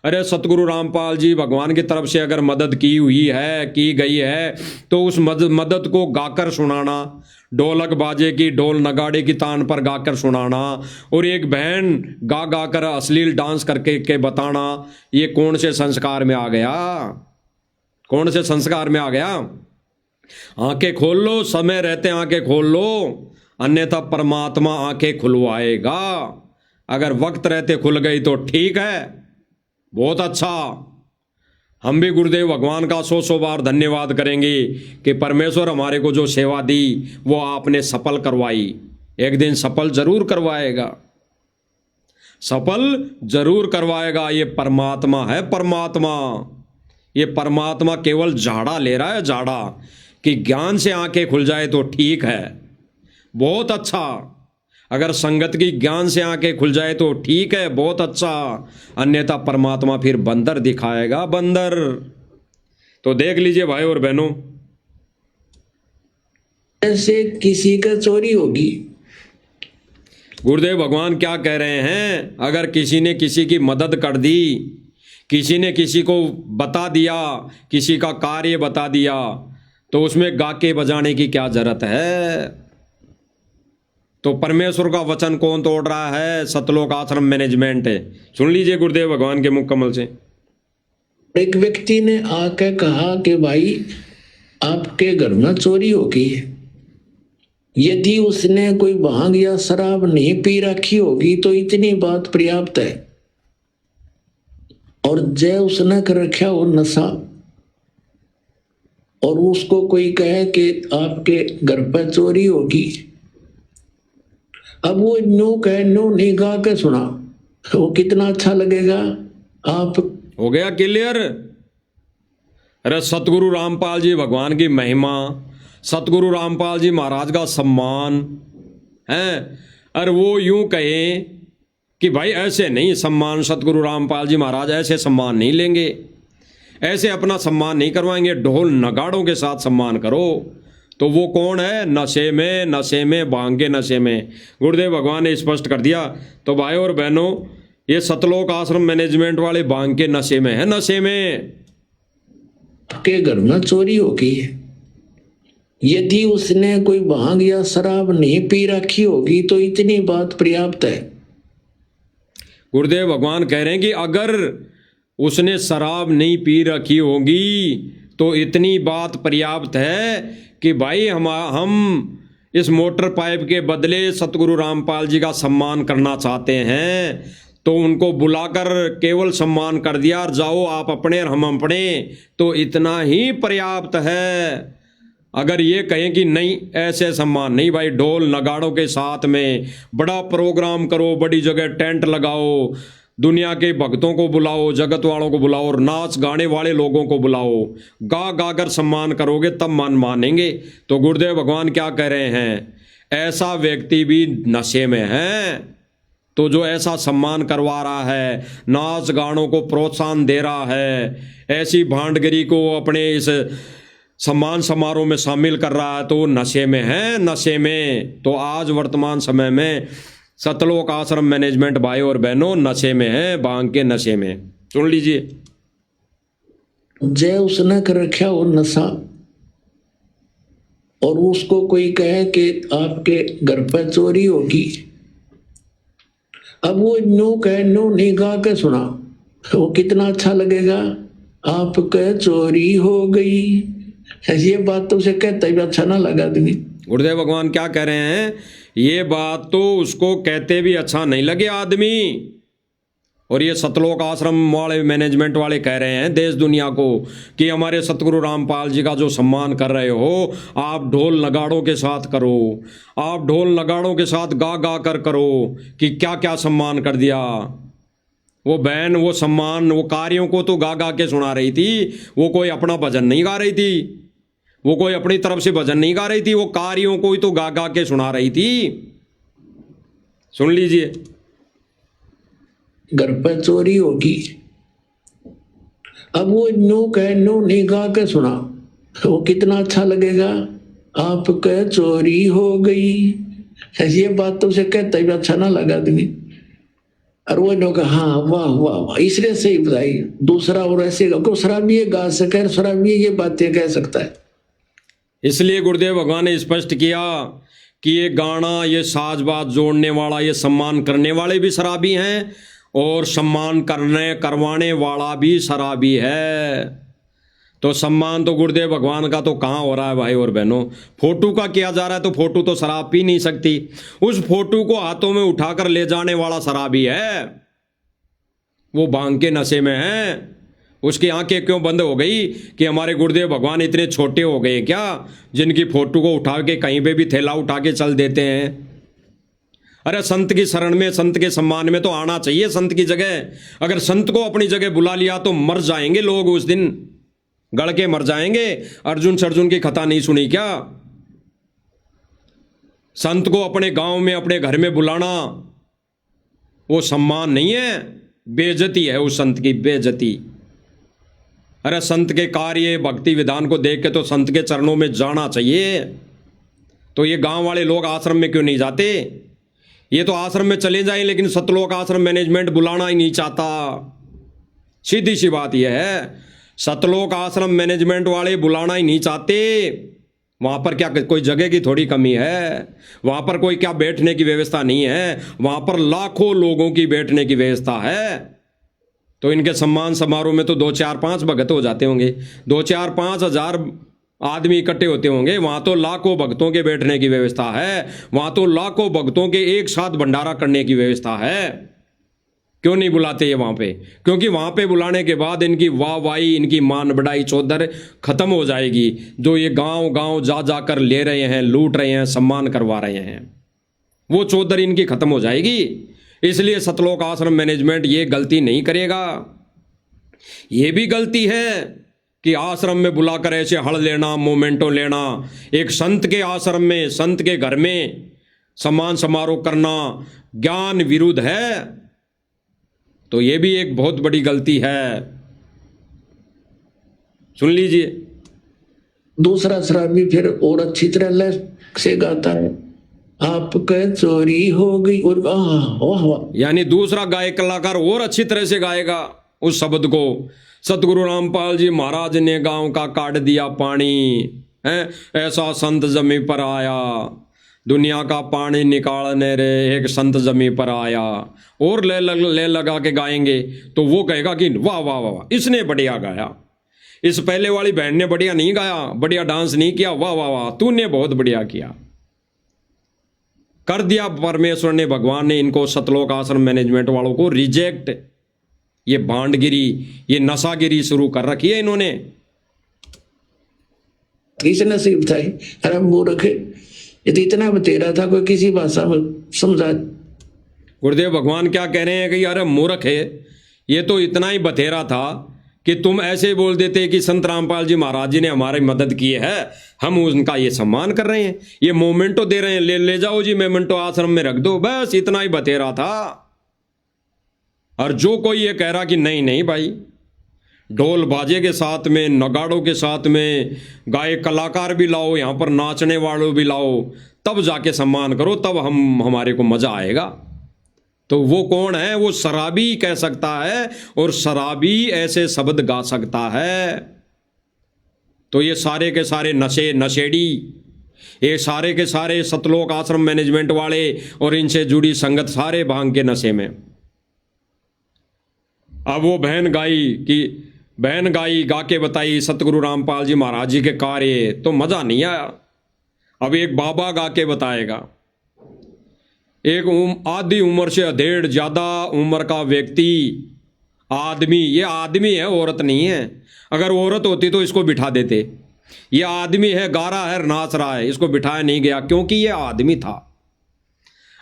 अरे सतगुरु रामपाल जी भगवान की तरफ से अगर मदद की हुई है, की गई है, तो उस मदद को गाकर सुनाना, ढोलक बाजे की, ढोल नगाड़े की तान पर गाकर सुनाना, और एक बहन गा गा कर अश्लील डांस करके के बताना, ये कौन से संस्कार में आ गया? कौन से संस्कार में आ गया? आंखें खोल लो, समय रहते आंखें खोल लो, अन्यथा परमात्मा आंखें खुलवाएगा। अगर वक्त रहते खुल गई तो ठीक है, बहुत अच्छा। हम भी गुरुदेव भगवान का 100 बार धन्यवाद करेंगे कि परमेश्वर हमारे को जो सेवा दी वो आपने सफल करवाई। एक दिन सफल जरूर करवाएगा, सफल जरूर करवाएगा। ये परमात्मा है, परमात्मा। ये परमात्मा केवल झाड़ा ले रहा है, झाड़ा, कि ज्ञान से आंखें खुल जाए तो ठीक है, बहुत अच्छा। अगर संगत की ज्ञान से आंखें खुल जाए तो ठीक है, बहुत अच्छा। अन्यथा परमात्मा फिर बंदर दिखाएगा, बंदर। तो देख लीजिए भाई और बहनों, ऐसे किसी का चोरी होगी। गुरुदेव भगवान क्या कह रहे हैं? अगर किसी ने किसी की मदद कर दी, किसी ने किसी को बता दिया, किसी का कार्य बता दिया, तो उसमें गा के बजाने की क्या जरूरत है? तो परमेश्वर का वचन कौन तोड़ रहा है? सतलोक आश्रम मैनेजमेंट है। सुन लीजिए गुरुदेव भगवान के मुख कमल से। एक व्यक्ति ने आकर कहा कि भाई आपके घर में चोरी हो गई है। यदि उसने कोई भांग या शराब नहीं पी रखी होगी तो इतनी बात पर्याप्त है। और जय उसने कर रखा हो नशा, और उसको कोई कहे कि आपके घर पर चोरी होगी, अब वो नो कहे, नो नहीं गा के सुना, वो कितना अच्छा लगेगा। आप हो गया क्लियर? अरे सतगुरु रामपाल जी भगवान की महिमा, सतगुरु रामपाल जी महाराज का सम्मान है। और वो यूं कहे कि भाई ऐसे नहीं सम्मान, सतगुरु रामपाल जी महाराज ऐसे सम्मान नहीं लेंगे, ऐसे अपना सम्मान नहीं करवाएंगे, ढोल नगाड़ों के साथ सम्मान करो। तो वो कौन है? नशे में, नशे में, भांग के नशे में। गुरुदेव भगवान ने स्पष्ट कर दिया। तो भाई और बहनों, ये सतलोक आश्रम मैनेजमेंट वाले भांग के नशे में है, नशे में। आपके घर में चोरी हो गई है। यदि उसने कोई भांग या शराब नहीं पी रखी होगी तो इतनी बात पर्याप्त है। गुरुदेव भगवान कह रहे हैं कि अगर उसने शराब नहीं पी रखी होगी तो इतनी बात पर्याप्त है कि भाई हम इस मोटर पाइप के बदले सतगुरु रामपाल जी का सम्मान करना चाहते हैं, तो उनको बुलाकर केवल सम्मान कर दिया और जाओ आप अपने और हम अपने, तो इतना ही पर्याप्त है। अगर ये कहें कि नहीं ऐसे सम्मान नहीं भाई, ढोल नगाड़ों के साथ में बड़ा प्रोग्राम करो, बड़ी जगह टेंट लगाओ, दुनिया के भक्तों को बुलाओ, जगत वालों को बुलाओ और नाच गाने वाले लोगों को बुलाओ, गा गा कर सम्मान करोगे तब मानेंगे। तो गुरुदेव भगवान क्या कह रहे हैं, ऐसा व्यक्ति भी नशे में है, तो जो ऐसा सम्मान करवा रहा है, नाच गानों को प्रोत्साहन दे रहा है, ऐसी भांडगिरी को अपने इस सम्मान समारोह में शामिल कर रहा है, तो नशे में है, नशे में। तो आज वर्तमान समय में सतलोक आश्रम मैनेजमेंट भाई और बहनों नशे में है, भांग के नशे में। सुन लीजिए, जय उसने कर रखा वो नशा, और उसको कोई कहे कि आपके घर पर चोरी होगी, अब वो नो कहे, नो नहीं गा के सुना, वो कितना अच्छा लगेगा। आपके चोरी हो गई, ये बात तो उसे कहता ही अच्छा ना लगा आदमी। गुरुदेव भगवान क्या कह रहे हैं, ये बात तो उसको कहते भी अच्छा नहीं लगे आदमी। और ये सतलोक आश्रम वाले मैनेजमेंट वाले कह रहे हैं देश दुनिया को कि हमारे सतगुरु रामपाल जी का जो सम्मान कर रहे हो, आप ढोल नगाड़ों के साथ करो, आप ढोल नगाड़ों के साथ गा गा कर करो कि क्या क्या सम्मान कर दिया। वो बहन वो सम्मान, वो कार्यों को तो गा गा के सुना रही थी, वो कोई अपना भजन नहीं गा रही थी, वो कोई अपनी तरफ से भजन नहीं गा रही थी, वो कार्यों को ही तो गा गा के सुना रही थी। सुन लीजिए, घर पर चोरी होगी, अब वो नो कहे, नो नहीं गा के सुना, वो कितना अच्छा लगेगा। आपके चोरी हो गई, ये बात तो उसे कहता ही अच्छा ना लगा आदमी। और वो नो कहा हाँ वाह वाह वाह, इसलिए सही बताई। दूसरा और ऐसे शराबी गा सके, शराबी ये बातें कह सकता है। इसलिए गुरुदेव भगवान ने स्पष्ट किया कि ये गाना, ये साजबाज जोड़ने वाला, ये सम्मान करने वाले भी शराबी हैं और सम्मान करवाने वाला भी शराबी है। तो सम्मान तो गुरुदेव भगवान का तो कहाँ हो रहा है भाई और बहनों, फोटो का किया जा रहा है। तो फोटो तो शराब पी नहीं सकती, उस फोटो को हाथों में उठाकर ले जाने वाला शराबी है, वो भांग के नशे में है। उसकी आंखें क्यों बंद हो गई कि हमारे गुरुदेव भगवान इतने छोटे हो गए क्या, जिनकी फोटो को उठा के कहीं पे भी थैला उठा के चल देते हैं। अरे संत की शरण में, संत के सम्मान में तो आना चाहिए संत की जगह। अगर संत को अपनी जगह बुला लिया तो मर जाएंगे लोग, उस दिन गड़ के मर जाएंगे। अर्जुन की कथा नहीं सुनी क्या? संत को अपने गांव में, अपने घर में बुलाना वो सम्मान नहीं है, बेइज्जती है उस संत की, बेइज्जती। अरे संत के कार्य भक्ति विधान को देख के तो संत के चरणों में जाना चाहिए। तो ये गांव वाले लोग आश्रम में क्यों नहीं जाते? ये तो आश्रम में चले जाएं, लेकिन सतलोक आश्रम मैनेजमेंट बुलाना ही नहीं चाहता। सीधी सी बात यह है, सतलोक आश्रम मैनेजमेंट वाले बुलाना ही नहीं चाहते। वहां पर क्या कोई जगह की थोड़ी कमी है? वहां पर कोई क्या बैठने की व्यवस्था नहीं है? वहां पर लाखों लोगों की बैठने की व्यवस्था है। तो इनके सम्मान समारोह में तो 2-4-5 भगत हो जाते होंगे, 2-4-5 हजार आदमी इकट्ठे होते होंगे। वहां तो लाखों भक्तों के बैठने की व्यवस्था है, वहां तो लाखों भक्तों के एक साथ भंडारा करने की व्यवस्था है। क्यों नहीं बुलाते ये वहां पे? क्योंकि वहां पे बुलाने के बाद इनकी वाहवाही, इनकी मान बढ़ाई चौधर खत्म हो जाएगी। जो ये गांव गांव जा जाकर ले रहे हैं, लूट रहे हैं, सम्मान करवा रहे हैं, वो चौधर इनकी खत्म हो जाएगी। इसलिए सतलोक आश्रम मैनेजमेंट ये गलती नहीं करेगा। ये भी गलती है कि आश्रम में बुलाकर ऐसे हड़ लेना, मोमेंटो लेना, एक संत के आश्रम में, संत के घर में सम्मान समारोह करना ज्ञान विरुद्ध है। तो ये भी एक बहुत बड़ी गलती है। सुन लीजिए, दूसरा शराबी फिर और अच्छी तरह लय से गाता है, आपके चोरी हो गई, और वाह वाह, यानी दूसरा गायक कलाकार और अच्छी तरह से गाएगा उस शब्द को। सतगुरु रामपाल जी महाराज ने गांव का काट दिया पानी, है ऐसा संत जमी पर आया, दुनिया का पानी निकालने रे एक संत जमी पर आया, और ले लगा के गाएंगे तो वो कहेगा कि वाह वाह वाह वाह इसने बढ़िया गाया, इस पहले वाली बहन ने बढ़िया नहीं गाया, बढ़िया डांस नहीं किया, वाह वाह वाह तूने बहुत बढ़िया किया। कर दिया परमेश्वर ने, भगवान ने इनको सतलोक आश्रम मैनेजमेंट वालों को रिजेक्ट। ये भांडगिरी, ये नशागिरी शुरू कर रखी है इन्होंने। किस नसीब था ये? अरे मूर्ख, ये तो इतना बतेरा था, कोई किसी भाषा में समझा। गुरुदेव भगवान क्या कह रहे हैं कि अरे मूर्ख है, ये तो इतना ही बतेरा था कि तुम ऐसे बोल देते कि संत रामपाल जी महाराज जी ने हमारी मदद की है, हम उनका ये सम्मान कर रहे हैं, ये मोमेंटो दे रहे हैं, ले जाओ जी मोमेंटो आश्रम में रख दो, बस इतना ही बतेरा था। और जो कोई ये कह रहा कि नहीं नहीं भाई, ढोल बाजे के साथ में, नगाड़ों के साथ में, गायक कलाकार भी लाओ, यहाँ पर नाचने वालों भी लाओ, तब जाके सम्मान करो, तब हमारे को मजा आएगा। तो वो कौन है? वो शराबी कह सकता है, और शराबी ऐसे शब्द गा सकता है। तो ये सारे के सारे नशेड़ी, ये सारे के सारे सतलोक आश्रम मैनेजमेंट वाले और इनसे जुड़ी संगत सारे भांग के नशे में। अब वो बहन गाई गा के बताई सतगुरु रामपाल जी महाराज जी के कार्य, तो मजा नहीं आया। अब एक बाबा गा के बताएगा, एक आधी उम्र से अधेड़ ज्यादा उम्र का व्यक्ति, आदमी, ये आदमी है औरत नहीं है, अगर औरत होती तो इसको बिठा देते, ये आदमी है, गा रहा है, नाच रहा है, इसको बिठाया नहीं गया क्योंकि ये आदमी था।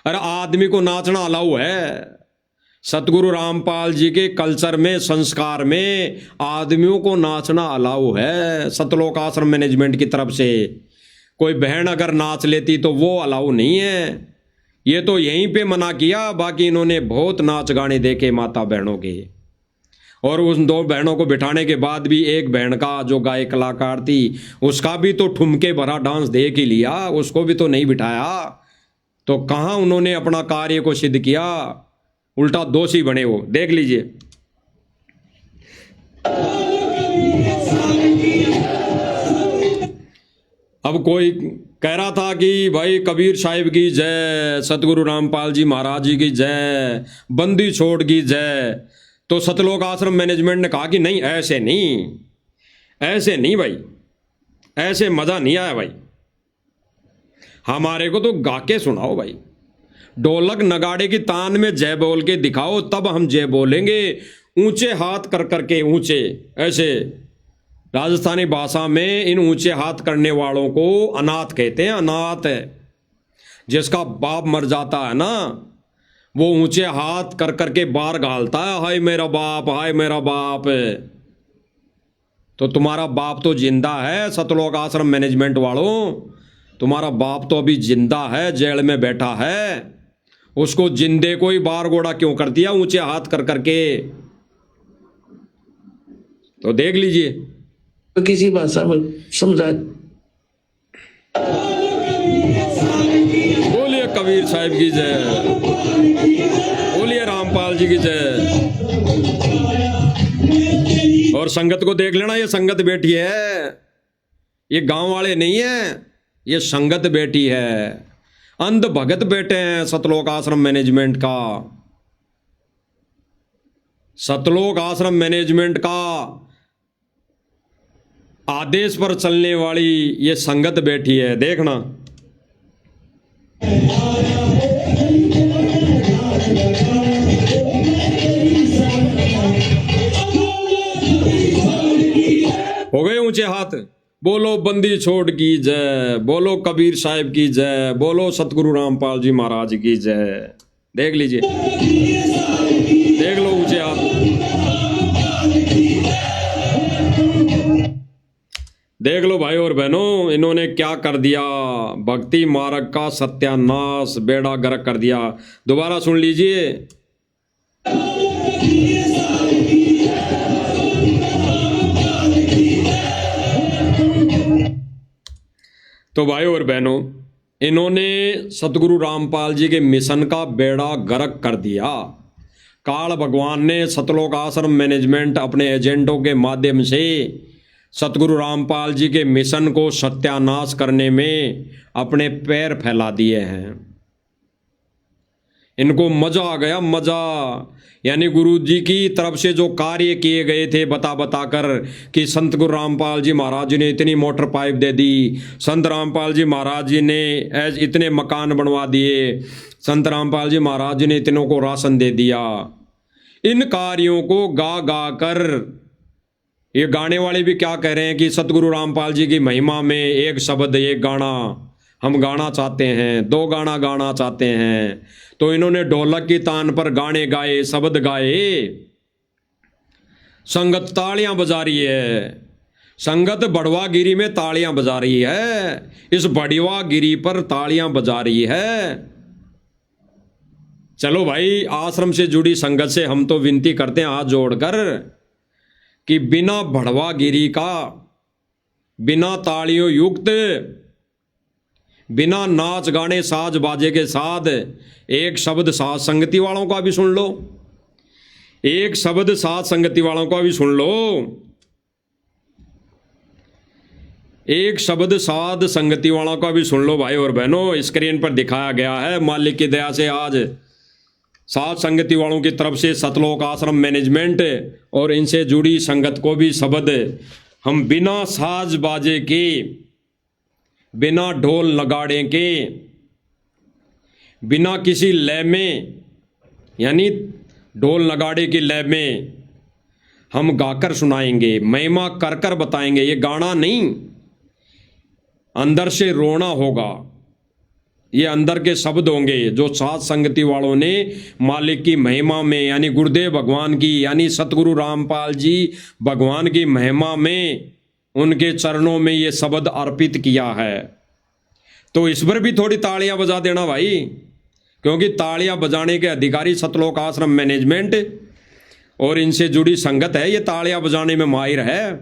अरे आदमी को नाचना अलाउ है, सतगुरु रामपाल जी के कल्चर में, संस्कार में आदमियों को नाचना अलाउ है। सतलोक आश्रम मैनेजमेंट की तरफ से कोई बहन अगर नाच लेती तो वो अलाउ नहीं है, ये तो यहीं पे मना किया। बाकी इन्होंने बहुत नाच गाने देखे माता बहनों के, और उन दो बहनों को बिठाने के बाद भी एक बहन का जो गायक कलाकार थी उसका भी तो ठुमके भरा डांस देख ही लिया, उसको भी तो नहीं बिठाया। तो कहाँ उन्होंने अपना कार्य को सिद्ध किया, उल्टा दोषी बने वो, देख लीजिए। अब कोई कह रहा था कि भाई कबीर साहिब की जय, सतगुरु रामपाल जी महाराज जी की जय, बंदी छोड़ की जय। तो सतलोक आश्रम मैनेजमेंट ने कहा कि नहीं, ऐसे नहीं भाई, ऐसे मजा नहीं आया भाई, हमारे को तो गा के सुनाओ भाई, ढोलक नगाड़े की तान में जय बोल के दिखाओ, तब हम जय बोलेंगे। ऊंचे हाथ कर करके, ऊंचे ऐसे, राजस्थानी भाषा में इन ऊंचे हाथ करने वालों को अनाथ कहते हैं। अनाथ है जिसका बाप मर जाता है ना, वो ऊंचे हाथ कर करके बार घालता है, हाय मेरा बाप, हाय मेरा बाप। तो तुम्हारा बाप तो जिंदा है सतलोक आश्रम मैनेजमेंट वालों, तुम्हारा बाप तो अभी जिंदा है, जेल में बैठा है, उसको जिंदे को ही बार गोड़ा क्यों कर दिया ऊंचे हाथ कर करके? तो देख लीजिए, तो किसी भाषा में समझा। बोलिए कबीर साहिब की जय, बोलिए रामपाल जी की जय। और संगत को देख लेना, ये संगत बैठी है, ये गांव वाले नहीं है, ये संगत बैठी है, अंध भगत बैठे हैं सतलोक आश्रम मैनेजमेंट का। सतलोक आश्रम मैनेजमेंट का आदेश पर चलने वाली ये संगत बैठी है, देखना। हो गए ऊंचे हाथ, बोलो बंदी छोड़ की जय, बोलो कबीर साहिब की जय, बोलो सतगुरु रामपाल जी महाराज की जय। देख लीजिए, देख लो ऊंचे हाथ। देख लो भाई और बहनों, इन्होंने क्या कर दिया, भक्ति मार्ग का सत्यानाश, बेड़ा गर्क कर दिया। दोबारा सुन लीजिए। तो भाई और बहनों, इन्होंने सतगुरु रामपाल जी के मिशन का बेड़ा गर्क कर दिया। काल भगवान ने सतलोक आश्रम मैनेजमेंट अपने एजेंटों के माध्यम से सतगुरु रामपाल जी के मिशन को सत्यानाश करने में अपने पैर फैला दिए हैं। इनको मजा आ गया, मजा। यानी गुरु जी की तरफ से जो कार्य किए गए थे बता बता कर कि संत गुरु रामपाल जी महाराज जी ने इतनी मोटर पाइप दे दी, संत रामपाल जी महाराज जी ने इतने मकान बनवा दिए, संत रामपाल जी महाराज जी ने इतनों को राशन दे दिया। इन कार्यों को गा गा कर ये गाने वाले भी क्या कह रहे हैं कि सतगुरु रामपाल जी की महिमा में एक शब्द एक गाना हम गाना चाहते हैं, दो गाना गाना चाहते हैं। तो इन्होंने ढोलक की तान पर गाने गाए, शब्द गाए। संगत तालियां बजा रही है, संगत बड़वा गिरी में तालियां बजा रही है, इस बड़वा गिरी पर तालियां बजा रही है। चलो भाई, आश्रम से जुड़ी संगत से हम तो विनती करते हैं हाथ जोड़कर कि बिना भड़वा गिरी का, बिना तालियों युक्त, बिना नाच गाने साज बाजे के साथ एक शब्द साथ संगति वालों का भी सुन लो, एक शब्द साथ संगति वालों का भी सुन लो, एक शब्द साध संगति वालों का भी सुन लो भाई और बहनों। स्क्रीन पर दिखाया गया है, मालिक की दया से आज साथ संगति वालों की तरफ से सतलोक आश्रम मैनेजमेंट और इनसे जुड़ी संगत को भी शब्द हम बिना साज बाजे के, बिना ढोल नगाड़े के, बिना किसी लय में, यानी ढोल नगाड़े की लय में हम गाकर सुनाएंगे, महिमा कर कर बताएंगे। ये गाना नहीं, अंदर से रोना होगा, ये अंदर के शब्द होंगे जो साथ संगति वालों ने मालिक की महिमा में, यानी गुरुदेव भगवान की, यानी सतगुरु रामपाल जी भगवान की महिमा में उनके चरणों में ये शब्द अर्पित किया है। तो इस पर भी थोड़ी तालियां बजा देना भाई, क्योंकि तालियां बजाने के अधिकारी सतलोक आश्रम मैनेजमेंट और इनसे जुड़ी संगत है, ये तालियां बजाने में माहिर है।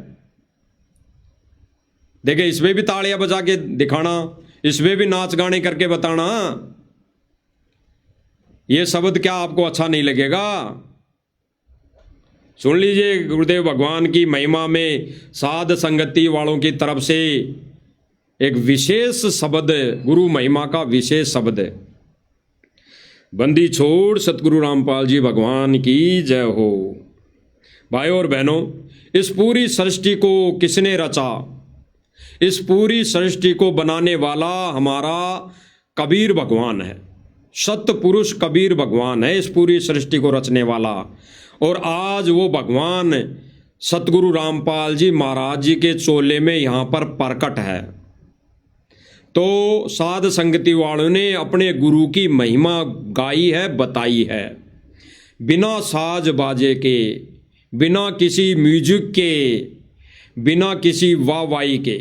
देखिए, इसमें भी तालियां बजा के दिखाना, इसमें भी नाच गाने करके बताना। ये शब्द क्या आपको अच्छा नहीं लगेगा? सुन लीजिए, गुरुदेव भगवान की महिमा में साध संगति वालों की तरफ से एक विशेष शब्द, गुरु महिमा का विशेष शब्द। बंदी छोड़ सतगुरु रामपाल जी भगवान की जय हो। भाई और बहनों, इस पूरी सृष्टि को किसने रचा? इस पूरी सृष्टि को बनाने वाला हमारा कबीर भगवान है, सत्य पुरुष कबीर भगवान है इस पूरी सृष्टि को रचने वाला। और आज वो भगवान सतगुरु रामपाल जी महाराज जी के चोले में यहाँ पर प्रकट है। तो साध संगति वालों ने अपने गुरु की महिमा गाई है, बताई है, बिना साज बाजे के, बिना किसी म्यूजिक के, बिना किसी वाहवाही के।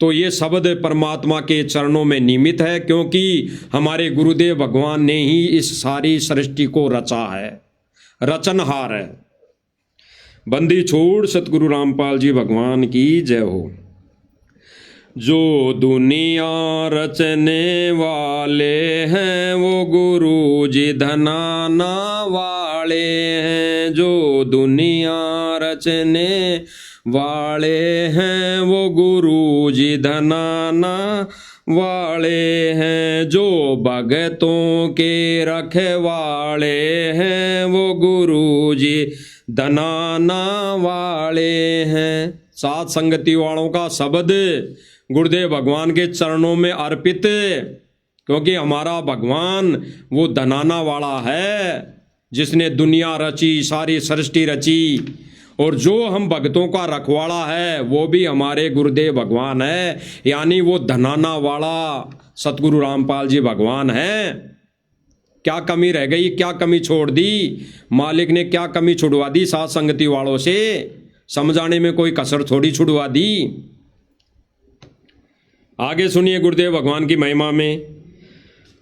तो ये शब्द परमात्मा के चरणों में निमित है, क्योंकि हमारे गुरुदेव भगवान ने ही इस सारी सृष्टि को रचा है, रचनहार है। बंदी छोड़ सतगुरु रामपाल जी भगवान की जय हो। जो दुनिया रचने वाले हैं वो गुरु जी धनाना वाले हैं। जो दुनिया रचने वाले हैं वो गुरु जी धनाना वाले हैं। जो भगतों के रखवाले हैं वो गुरु जी धनाना वाले हैं। साथ संगति वालों का शब्द गुरुदेव भगवान के चरणों में अर्पित, क्योंकि हमारा भगवान वो धनाना वाला है जिसने दुनिया रची, सारी सृष्टि रची। और जो हम भक्तों का रखवाला है वो भी हमारे गुरुदेव भगवान है, यानी वो धनाना वाला सतगुरु रामपाल जी भगवान है। क्या कमी रह गई, क्या कमी छोड़ दी मालिक ने, क्या कमी छुड़वा दी साथ संगति वालों से? समझाने में कोई कसर थोड़ी छुड़वा दी। आगे सुनिए गुरुदेव भगवान की महिमा में।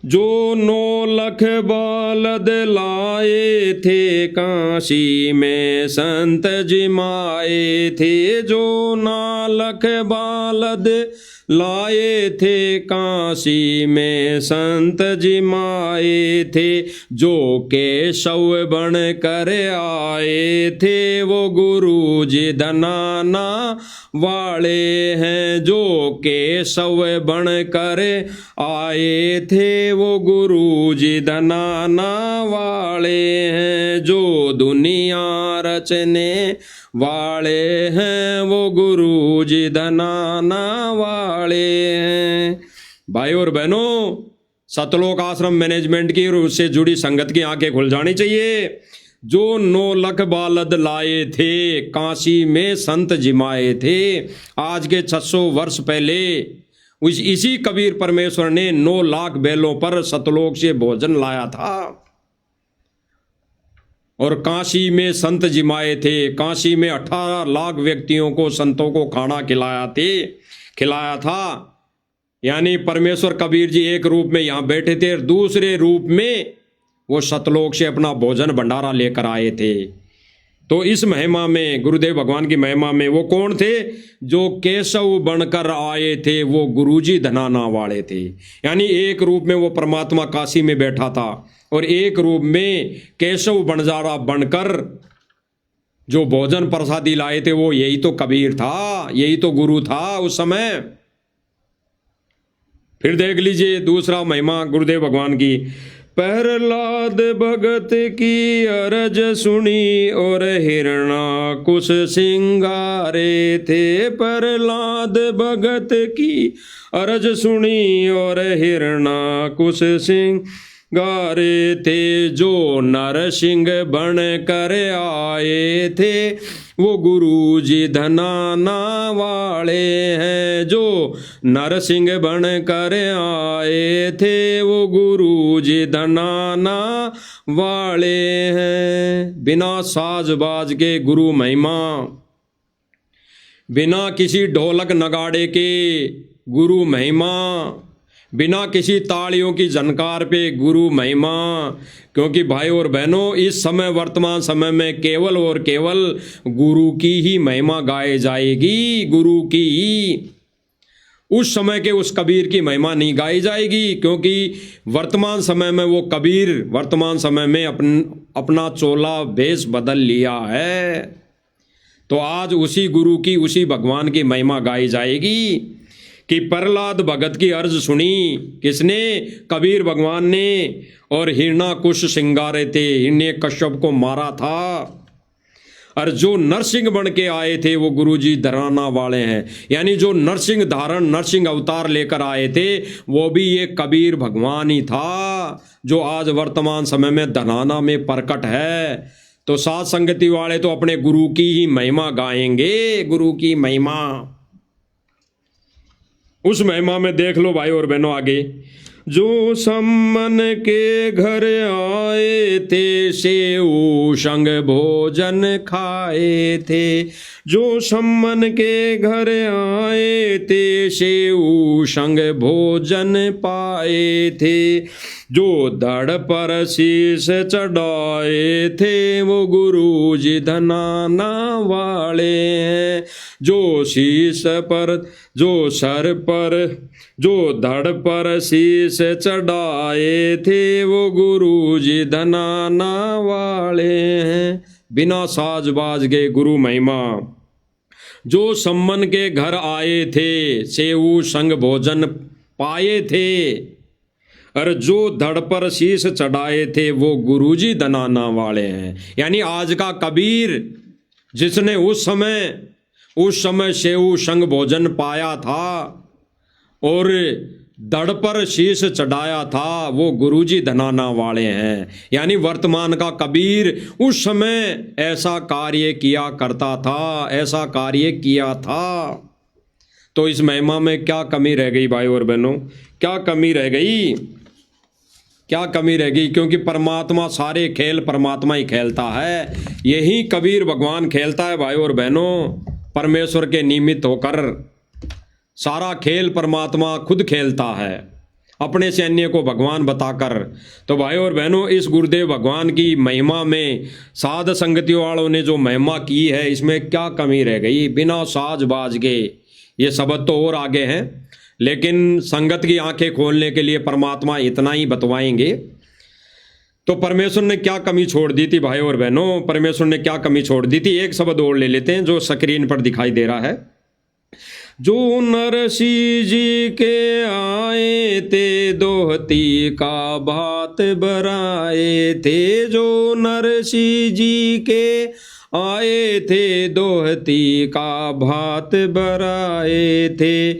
जो 9 लाख बालद लाए थे काशी में संत जिमाए थे। जो 9 लाख बालद लाए थे, काशी में संत जिमाए थे, जो केशव बन कर आए थे, वो गुरु जी धनाना वाले हैं। जो केशव बन कर आए थे, वो गुरु जी धनाना वाले हैं। जो दुनिया रचने वाले हैं, वो गुरु जी धनाना वाले हैं। भाई और बहनों, सतलोक आश्रम मैनेजमेंट की और उससे जुड़ी संगत की आंखें खुल जानी चाहिए। जो 9 लाख बालद लाए थे, काशी में संत जिमाए थे। आज के 600 वर्ष पहले इसी कबीर परमेश्वर ने 9 लाख बैलों पर सतलोक से भोजन लाया था और काशी में संत जिमाए थे। काशी में 18 लाख व्यक्तियों को, संतों को खाना खिलाया था। यानी परमेश्वर कबीर जी एक रूप में यहाँ बैठे थे और दूसरे रूप में वो सतलोक से अपना भोजन भंडारा लेकर आए थे। तो इस महिमा में, गुरुदेव भगवान की महिमा में, वो कौन थे? जो केशव बनकर आए थे, वो गुरुजी धनाना वाले थे। यानी एक रूप में वो परमात्मा काशी में बैठा था और एक रूप में केशव बनजारा बनकर जो भोजन प्रसादी लाए थे, वो यही तो कबीर था, यही तो गुरु था उस समय। फिर देख लीजिए दूसरा महिमा गुरुदेव भगवान की। प्रहलाद भगत की अरज सुनी और हिरणाकुश सिंगारे थे। प्रहलाद भगत की अरज सुनी और हिरणाकुश सिंगारे थे। जो नरसिंह बन कर आए थे, वो गुरु जी धनाना वाले हैं। जो नरसिंह बन कर आए थे, वो गुरु जी धनाना वाले हैं। बिना साजबाज के गुरु महिमा, बिना किसी ढोलक नगाड़े के गुरु महिमा, बिना किसी तालियों की झनकार पे गुरु महिमा। क्योंकि भाई और बहनों, इस समय वर्तमान समय में केवल और केवल गुरु की ही महिमा गाई जाएगी, गुरु की ही। उस समय के उस कबीर की महिमा नहीं गाई जाएगी, क्योंकि वर्तमान समय में वो कबीर वर्तमान समय में अपना चोला भेष बदल लिया है। तो आज उसी गुरु की, उसी भगवान की महिमा गाई जाएगी कि प्रहलाद भगत की अर्ज सुनी किसने? कबीर भगवान ने। और हिरणाकुश सिंगारे थे, हिरण्य कश्यप को मारा था। और जो नरसिंह बन के आए थे, वो गुरुजी धनाना वाले हैं। यानी जो नरसिंह धारण, नरसिंह अवतार लेकर आए थे, वो भी ये कबीर भगवान ही था, जो आज वर्तमान समय में धनाना में प्रकट है। तो साथ संगति वाले तो अपने गुरु की ही महिमा गाएंगे, गुरु की महिमा। उस महिमा में देख लो भाई और बहनों आगे। जो सम्मन के घर आए थे, सेऊ संग भोजन खाए थे। जो सम्मन के घर आए थे, सेऊ संग भोजन पाए थे। जो धड़ पर शीश चढ़ाए थे, वो गुरु जी धनाना वाले हैं। जो शीश पर, जो सर पर, जो धड़ पर शीश चढ़ाए थे, वो गुरु जी धनाना वाले हैं। बिना साजबाज के गुरु महिमा। जो सम्मन के घर आए थे, सेऊ संग भोजन पाए थे। और जो धड़ पर शीश चढ़ाए थे, वो गुरुजी धनाना वाले हैं। यानी आज का कबीर जिसने उस समय सेऊ संग भोजन पाया था और धड़ पर शीश चढ़ाया था, वो गुरुजी धनाना वाले हैं। यानी वर्तमान का कबीर उस समय ऐसा कार्य किया करता था, ऐसा कार्य किया था। तो इस महिमा में क्या कमी रह गई भाई और बहनों? क्या कमी रह गई? क्या कमी रह गई? क्योंकि परमात्मा, सारे खेल परमात्मा ही खेलता है। यही कबीर भगवान खेलता है भाई और बहनों। परमेश्वर के निमित्त होकर सारा खेल परमात्मा खुद खेलता है, अपने से अन्य को भगवान बताकर। तो भाई और बहनों, इस गुरुदेव भगवान की महिमा में साध संगति वालों ने जो महिमा की है, इसमें क्या कमी रह गई? बिना साज बाज के। ये शब्द तो और आगे हैं, लेकिन संगत की आंखें खोलने के लिए परमात्मा इतना ही बतवाएंगे। तो परमेश्वर ने क्या कमी छोड़ दी थी भाई और बहनों, परमेश्वर ने क्या कमी छोड़ दी थी? एक शब्द और ले लेते हैं जो स्क्रीन पर दिखाई दे रहा है। जो नरसी जी के आए थे दोहती का भात बराए थे, जो नरसी जी के आए थे दोहती का भात बराए थे,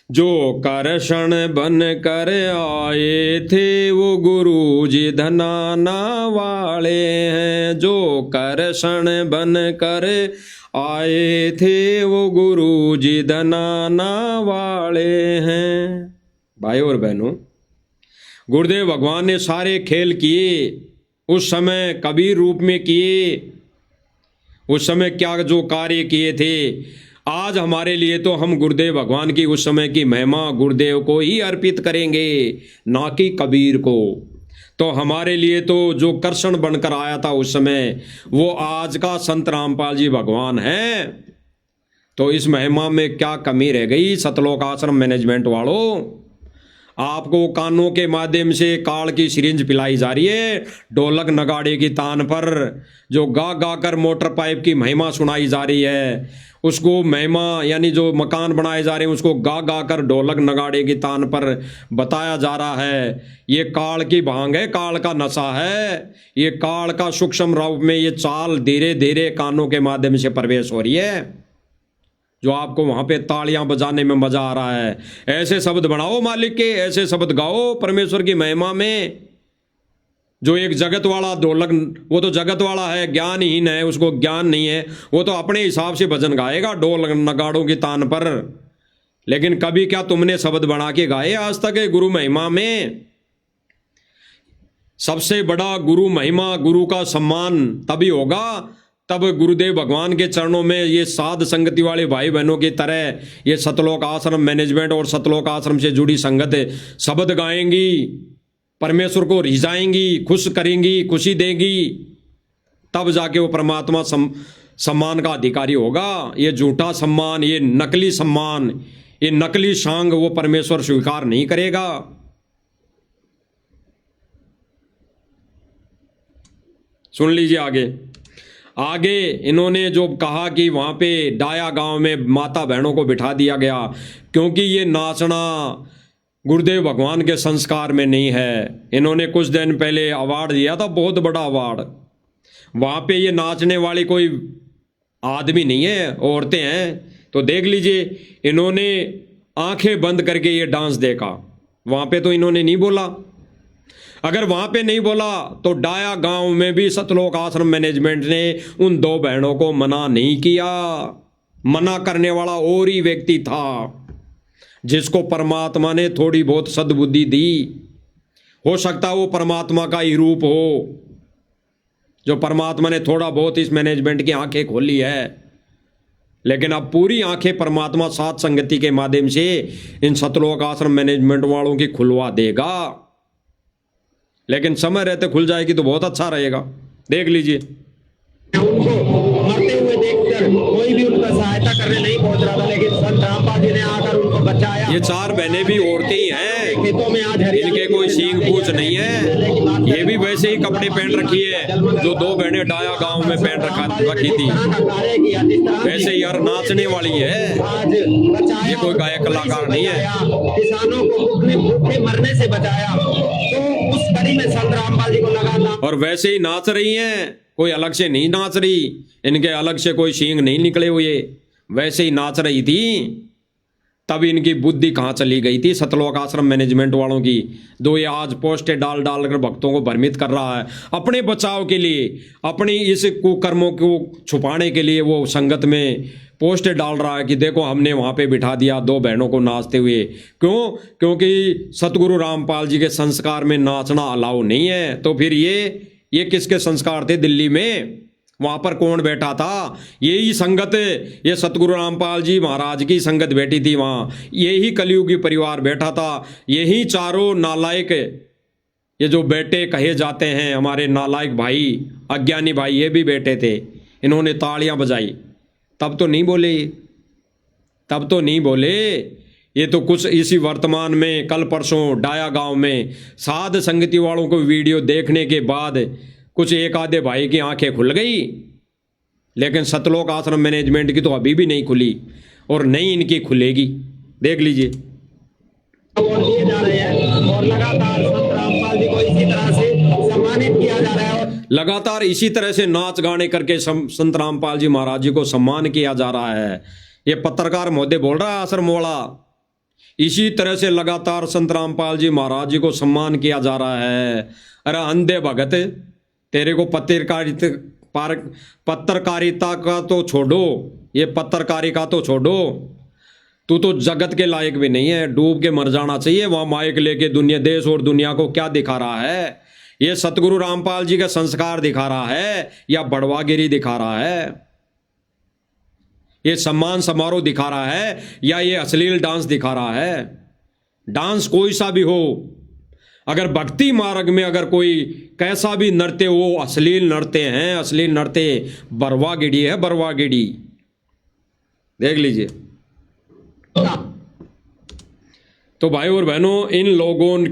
जो करशन बन कर आए थे वो गुरु जी धनाना वाले हैं, जो करशन बन कर आए थे वो गुरु जी धनाना वाले हैं। भाई और बहनों, गुरुदेव भगवान ने सारे खेल किए, उस समय कबीर रूप में किए, उस समय क्या जो कार्य किए थे, आज हमारे लिए तो हम गुरुदेव भगवान की उस समय की महिमा गुरुदेव को ही अर्पित करेंगे, ना कि कबीर को। तो हमारे लिए तो जो कृष्ण बनकर आया था उस समय, वो आज का संत रामपाल जी भगवान है। तो इस महिमा में क्या कमी रह गई सतलोक आश्रम मैनेजमेंट वालों? आपको कानों के माध्यम से काल की सिरिंज पिलाई जा रही है, ढोलक नगाड़े की तान पर जो गा गा कर मोटर पाइप की महिमा सुनाई जा रही है, उसको महिमा यानी जो मकान बनाए जा रहे हैं उसको गा गा कर ढोलक नगाड़े की तान पर बताया जा रहा है। ये काल की भांग है, काल का नशा है, ये काल का सूक्ष्म रूप में ये चाल धीरे धीरे कानों के माध्यम से प्रवेश हो रही है, जो आपको वहां पे तालियां बजाने में मजा आ रहा है। ऐसे शब्द बनाओ मालिक के, ऐसे शब्द गाओ परमेश्वर की महिमा में। जो एक जगत वाला ढोलक, वो तो जगत वाला है, ज्ञानहीन है, उसको ज्ञान नहीं है, वो तो अपने हिसाब से भजन गाएगा ढोल नगाड़ों की तान पर। लेकिन कभी क्या तुमने शब्द बना के गाए आज तक गुरु महिमा में? सबसे बड़ा गुरु महिमा, गुरु का सम्मान तभी होगा तब गुरुदेव भगवान के चरणों में ये साध संगति वाले भाई बहनों की तरह ये सतलोक आश्रम मैनेजमेंट और सतलोक आश्रम से जुड़ी संगत शब्द गाएंगी, परमेश्वर को रिझाएंगी, खुश करेंगी, खुशी देंगी, तब जाके वो परमात्मा सम्मान का अधिकारी होगा। ये झूठा सम्मान, ये नकली सम्मान, ये नकली शांग वो परमेश्वर स्वीकार नहीं करेगा। सुन लीजिए आगे इन्होंने जो कहा कि वहां पे डाया गांव में माता बहनों को बिठा दिया गया क्योंकि ये नाचना गुरुदेव भगवान के संस्कार में नहीं है। इन्होंने कुछ दिन पहले अवार्ड दिया था, बहुत बड़ा अवार्ड। वहां पे ये नाचने वाली कोई आदमी नहीं है, औरतें हैं। तो देख लीजिए, इन्होंने आंखें बंद करके ये डांस देखा, वहां पे तो इन्होंने नहीं बोला। अगर वहां पे नहीं बोला तो डाया गांव में भी सतलोक आश्रम मैनेजमेंट ने उन दो बहनों को मना नहीं किया। मना करने वाला और ही व्यक्ति था जिसको परमात्मा ने थोड़ी बहुत सद्बुद्धि दी। हो सकता है वो परमात्मा का ही रूप हो, जो परमात्मा ने थोड़ा बहुत इस मैनेजमेंट की आंखें खोली है। लेकिन अब पूरी आंखें परमात्मा साथ संगति के माध्यम से इन सतलोक आश्रम मैनेजमेंट वालों की खुलवा देगा। लेकिन समय रहते खुल जाएगी तो बहुत अच्छा रहेगा। देख लीजिए, उनको मरते हुए देखकर कोई भी उनका सहायता करने नहीं पहुंच रहा था, लेकिन संत रामपाल जी ने आकर उनको बचाया। ये चार बहनें भी औरतें ही हैं, खेतों में आज इनके कोई सींग पूछ नहीं है। ये भी वैसे ही कपड़े पहन रखी है जो दो बहनें डाया गांव में पहन रखी थी, वैसे ही यार नाचने वाली है। ये कोई गायक कलाकार नहीं है। किसानों को भूखे मरने से बचाया, तो उस कड़ी में संत रामपाल जी को लगा। और वैसे ही नाच रही हैं, कोई अलग से नहीं नाच रही, इनके अलग से कोई सींग नहीं निकले हुए, वैसे ही नाच रही थी। तब इनकी बुद्धि कहाँ चली गई थी सतलोक आश्रम मैनेजमेंट वालों की, जो ये आज पोस्टें डाल डाल कर भक्तों को भ्रमित कर रहा है अपने बचाव के लिए, अपनी इस कुकर्मों को छुपाने के लिए। वो संगत में पोस्टें डाल रहा है कि देखो हमने वहाँ पे बिठा दिया दो बहनों को नाचते हुए। क्यों? क्योंकि सतगुरु रामपाल जी के संस्कार में नाचना अलाउ नहीं है। तो फिर ये किसके संस्कार थे? दिल्ली में वहां पर कौन बैठा था? यही संगत, ये सतगुरु रामपाल जी महाराज की संगत बैठी थी वहां, यही कलयुगी परिवार बैठा था, यही चारों नालायक, ये जो बेटे कहे जाते हैं हमारे नालायक भाई, अज्ञानी भाई, ये भी बैठे थे। इन्होंने तालियां बजाई, तब तो नहीं बोले, तब तो नहीं बोले। ये तो कुछ इसी वर्तमान में कल परसों डाया गांव में साध संगति वालों को वीडियो देखने के बाद कुछ एक आधे भाई की आंखें खुल गई, लेकिन सतलोक आश्रम मैनेजमेंट की तो अभी भी नहीं खुली और नहीं इनकी खुलेगी। देख लीजिए। अवार्ड दिए जा रहे हैं और लगातार संत रामपाल जी को इसी तरह से सम्मानित किया जा रहा है। और लगातार इसी तरह से नाच गाने करके संत रामपाल जी महाराज जी को सम्मान किया जा रहा है। ये पत्रकार महोदय बोल रहा है आश्रम वाला, इसी तरह से लगातार संत रामपाल जी महाराज जी को सम्मान किया जा रहा है। अरे अंधे भगत, तेरे को पत्रकारिता का तो छोड़ो, ये पत्रकारी का तो छोड़ो, तू तो जगत के लायक भी नहीं है, डूब के मर जाना चाहिए। वहां माइक लेके दुनिया देश और दुनिया को क्या दिखा रहा है? ये सतगुरु रामपाल जी का संस्कार दिखा रहा है या बड़वागिरी दिखा रहा है? ये सम्मान समारोह दिखा रहा है या ये अश्लील डांस दिखा रहा है? डांस कोई सा भी हो, अगर भक्ति मार्ग में अगर कोई कैसा भी नृत्य वो अश्लील नृत्य हैं, अश्लील नृत्य बरवागिरी है, बरवागिरी। देख लीजिए। तो भाई और बहनों, इन लोगों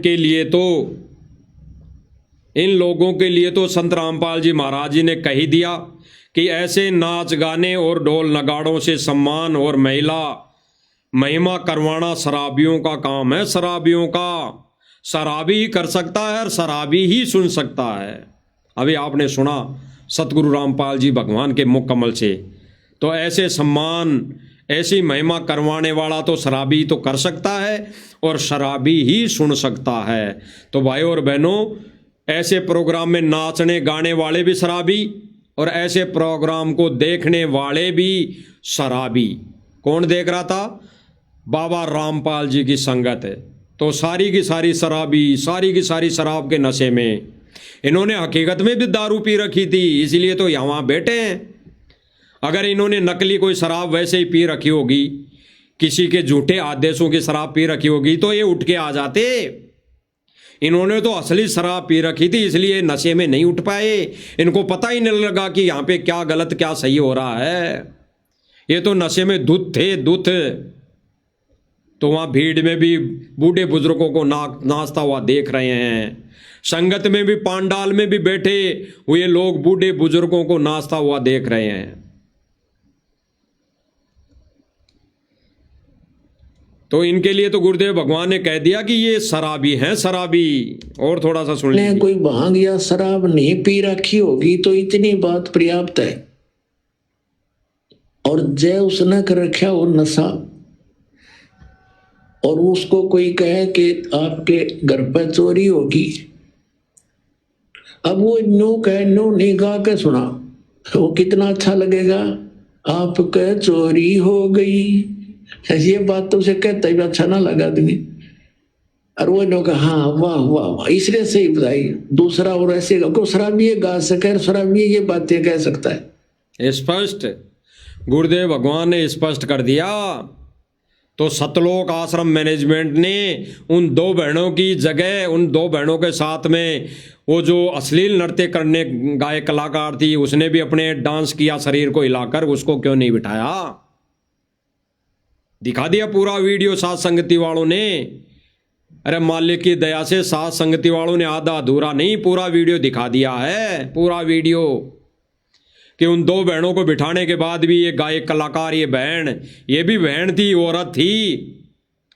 के लिए तो संत रामपाल जी महाराज जी ने कह ही दिया कि ऐसे नाच गाने और ढोल नगाड़ों से सम्मान और महिमा करवाना शराबियों का काम है। शराबियों का, शराबी ही कर सकता है और शराबी ही सुन सकता है। अभी आपने सुना सतगुरु रामपाल जी भगवान के मुख कमल से। तो ऐसे सम्मान, ऐसी महिमा करवाने वाला तो शराबी तो कर सकता है और शराबी ही सुन सकता है। तो भाई और बहनों, ऐसे प्रोग्राम में नाचने गाने वाले भी शराबी और ऐसे प्रोग्राम को देखने वाले भी शराबी। कौन देख रहा था? बाबा रामपाल जी की संगत है। तो सारी की सारी शराबी, सारी की सारी शराब के नशे में। इन्होंने हकीकत में भी दारू पी रखी थी, इसीलिए तो यहाँ बैठे हैं। अगर इन्होंने नकली कोई शराब वैसे ही पी रखी होगी, किसी के झूठे आदेशों की शराब पी रखी होगी, तो ये उठ के आ जाते। इन्होंने तो असली शराब पी रखी थी, इसलिए नशे में नहीं उठ पाए। इनको पता ही नहीं लगा कि यहाँ पे क्या गलत क्या सही हो रहा है। ये तो नशे में धुत थे, धुत। तो वहाँ भीड़ में भी बूढ़े बुजुर्गों को नाचता हुआ देख रहे हैं। संगत में भी, पांडाल में भी बैठे हुए लोग बूढ़े बुजुर्गों को नाचता हुआ देख रहे हैं। तो इनके लिए तो गुरुदेव भगवान ने कह दिया कि ये शराबी हैं, शराबी। और थोड़ा सा सुन लीजिए। कोई भांग या शराब नहीं पी रखी होगी तो इतनी बात पर्याप्त है। और जय उसने कर रखा वो नशा, और उसको कोई कहे कि आपके घर पर चोरी होगी, अब वो नो कहे, नो नहीं गा के सुना, वो कितना अच्छा लगेगा। आपके चोरी हो गई, ये बात तो उसे कहता ही अच्छा ना लगा आदमी। और वो नो कहा हाँ वाह वाह वाह, इसलिए सही बताई। दूसरा और ऐसे को शराबी ये गा सके, शराबी ये बातें कह सकता है। स्पष्ट गुरुदेव भगवान ने स्पष्ट कर दिया। तो सतलोक आश्रम मैनेजमेंट ने उन दो बहनों की जगह, उन दो बहनों के साथ में वो जो अश्लील नृत्य करने गायक कलाकार थी, उसने भी अपने डांस किया शरीर को हिलाकर, उसको क्यों नहीं बिठाया? दिखा दिया पूरा वीडियो साथ संगति वालों ने। अरे मालिक की दया से साथ संगति वालों ने आधा अधूरा नहीं, पूरा वीडियो दिखा दिया है। पूरा वीडियो कि उन दो बहनों को बिठाने के बाद भी ये गायक कलाकार, ये बहन, ये भी बहन थी, औरत थी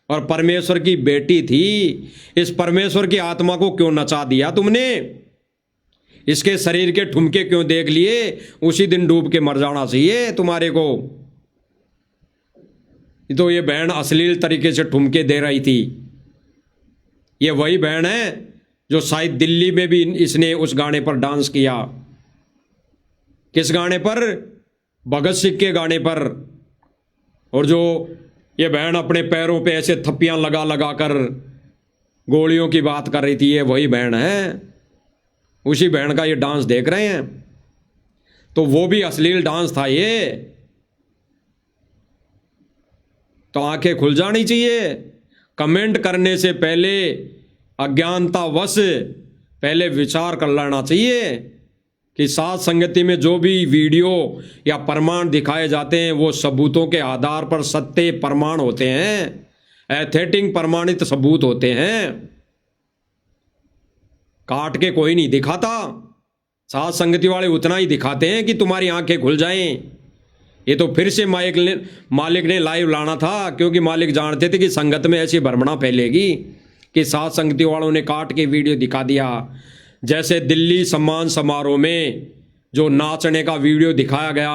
और परमेश्वर की बेटी थी। इस परमेश्वर की आत्मा को क्यों नचा दिया तुमने? इसके शरीर के ठुमके क्यों देख लिए? उसी दिन डूब के मर जाना चाहिए तुम्हारे को। तो ये बहन अश्लील तरीके से ठुमके दे रही थी। ये वही बहन है जो शायद दिल्ली में भी इसने उस गाने पर डांस किया। किस गाने पर? भगत सिंह के गाने पर। और जो ये बहन अपने पैरों पे ऐसे थप्पियां लगा लगा कर गोलियों की बात कर रही थी, ये वही बहन है। उसी बहन का ये डांस देख रहे हैं। तो वो भी अश्लील डांस था ये। तो आंखें खुल जानी चाहिए। कमेंट करने से पहले अज्ञानतावश पहले विचार कर लेना चाहिए कि साथ संगति में जो भी वीडियो या प्रमाण दिखाए जाते हैं वो सबूतों के आधार पर सत्य प्रमाण होते हैं। एथेटिक प्रमाणित सबूत होते हैं, काट के कोई नहीं दिखाता। साथ संगति वाले उतना ही दिखाते हैं कि तुम्हारी आंखें खुल जाएं। ये तो फिर से मालिक ने लाइव लाना था, क्योंकि मालिक जानते थे कि संगत में ऐसी भ्रमणा फैलेगी कि साथ संगति वालों ने काट के वीडियो दिखा दिया। जैसे दिल्ली सम्मान समारोह में जो नाचने का वीडियो दिखाया गया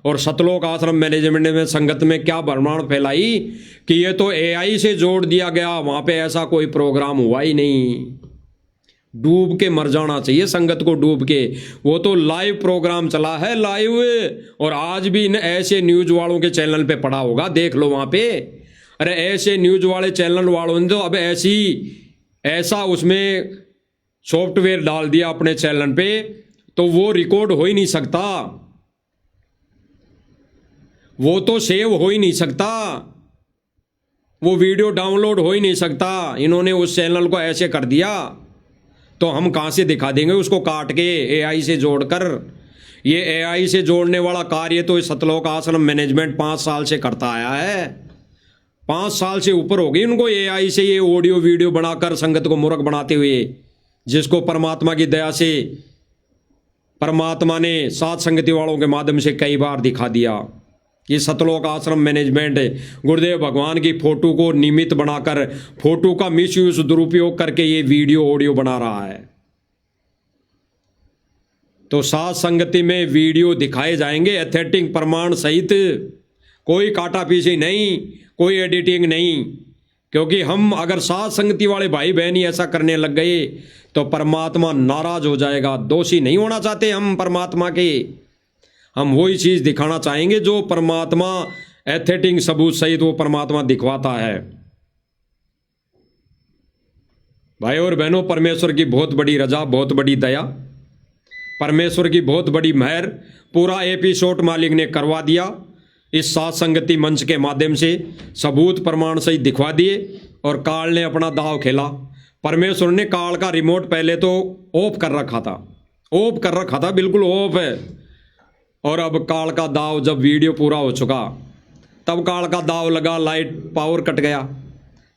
और सतलोक आश्रम मैनेजमेंट ने संगत में क्या भ्रमण फैलाई कि ये तो एआई से जोड़ दिया गया, वहां पे ऐसा कोई प्रोग्राम हुआ ही नहीं। डूब के मर जाना चाहिए संगत को, डूब के। वो तो लाइव प्रोग्राम चला है, लाइव। और आज भी इन ऐसे न्यूज वालों के चैनल पे पड़ा होगा, देख लो वहां पे। अरे ऐसे न्यूज वाले चैनल वालों ने तो अब ऐसा उसमें सॉफ्टवेयर डाल दिया अपने चैनल पे, तो वो रिकॉर्ड हो ही नहीं सकता, वो तो सेव हो ही नहीं सकता, वो वीडियो डाउनलोड हो ही नहीं सकता। इन्होंने उस चैनल को ऐसे कर दिया, तो हम कहां से दिखा देंगे उसको काट के एआई से जोड़कर। ये एआई से जोड़ने वाला कार्य तो इस सतलोक आश्रम मैनेजमेंट 5 साल से करता आया है। 5 साल से ऊपर हो गई उनको एआई से ये ऑडियो वीडियो बनाकर संगत को मूर्ख बनाते हुए, जिसको परमात्मा की दया से परमात्मा ने साथ संगति वालों के माध्यम से कई बार दिखा दिया। ये सतलोक आश्रम मैनेजमेंट गुरुदेव भगवान की फोटो को निमित्त बनाकर, फोटो का मिसयूज दुरुपयोग करके ये वीडियो ऑडियो बना रहा है। तो साथ संगति में वीडियो दिखाए जाएंगे एथेटिक प्रमाण सहित, कोई काटा पीसी नहीं, कोई एडिटिंग नहीं। क्योंकि हम अगर साथ संगति वाले भाई बहन ही ऐसा करने लग गए तो परमात्मा नाराज हो जाएगा। दोषी नहीं होना चाहते हम परमात्मा के, हम वही चीज दिखाना चाहेंगे जो परमात्मा एथेटिक सबूत सहित वो परमात्मा दिखवाता है। भाई और बहनों, परमेश्वर की बहुत बड़ी रजा, बहुत बड़ी दया, परमेश्वर की बहुत बड़ी मेहर, पूरा एपिसोड मालिक ने करवा दिया। इस साथ संगति मंच के माध्यम से सबूत प्रमाण सहित दिखवा दिए और काल ने अपना दाव खेला। परमेश्वर ने काल का रिमोट पहले तो ऑफ कर रखा था, बिल्कुल ऑफ है। और अब काल का दाव, जब वीडियो पूरा हो चुका तब काल का दाव लगा, लाइट पावर कट गया।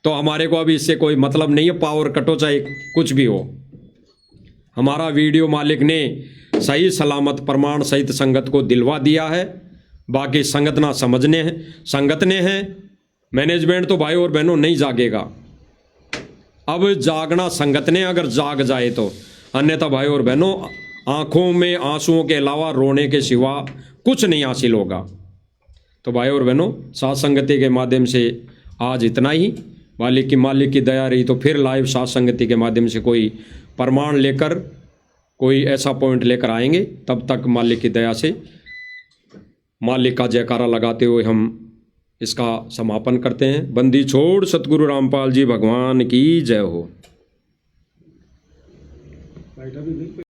तो हमारे को अभी इससे कोई मतलब नहीं है, पावर कटो चाहे कुछ भी हो। हमारा वीडियो मालिक ने सही सलामत प्रमाण सहित संगत को दिलवा दिया है। बाकी संगत ना समझने हैं, संगत ने है, मैनेजमेंट तो भाई और बहनों नहीं जागेगा। अब जागना संगत ने अगर जाग जाए तो, अन्यथा भाई और बहनों आंखों में आंसुओं के अलावा रोने के सिवा कुछ नहीं हासिल होगा। तो भाई और बहनों, साथ संगति के माध्यम से आज इतना ही। मालिक की दया रही तो फिर लाइव साथ संगति के माध्यम से कोई प्रमाण लेकर, कोई ऐसा पॉइंट लेकर आएंगे। तब तक मालिक की दया से मालिक का जयकारा लगाते हुए हम इसका समापन करते हैं। बंदी छोड़ सतगुरु रामपाल जी भगवान की जय हो।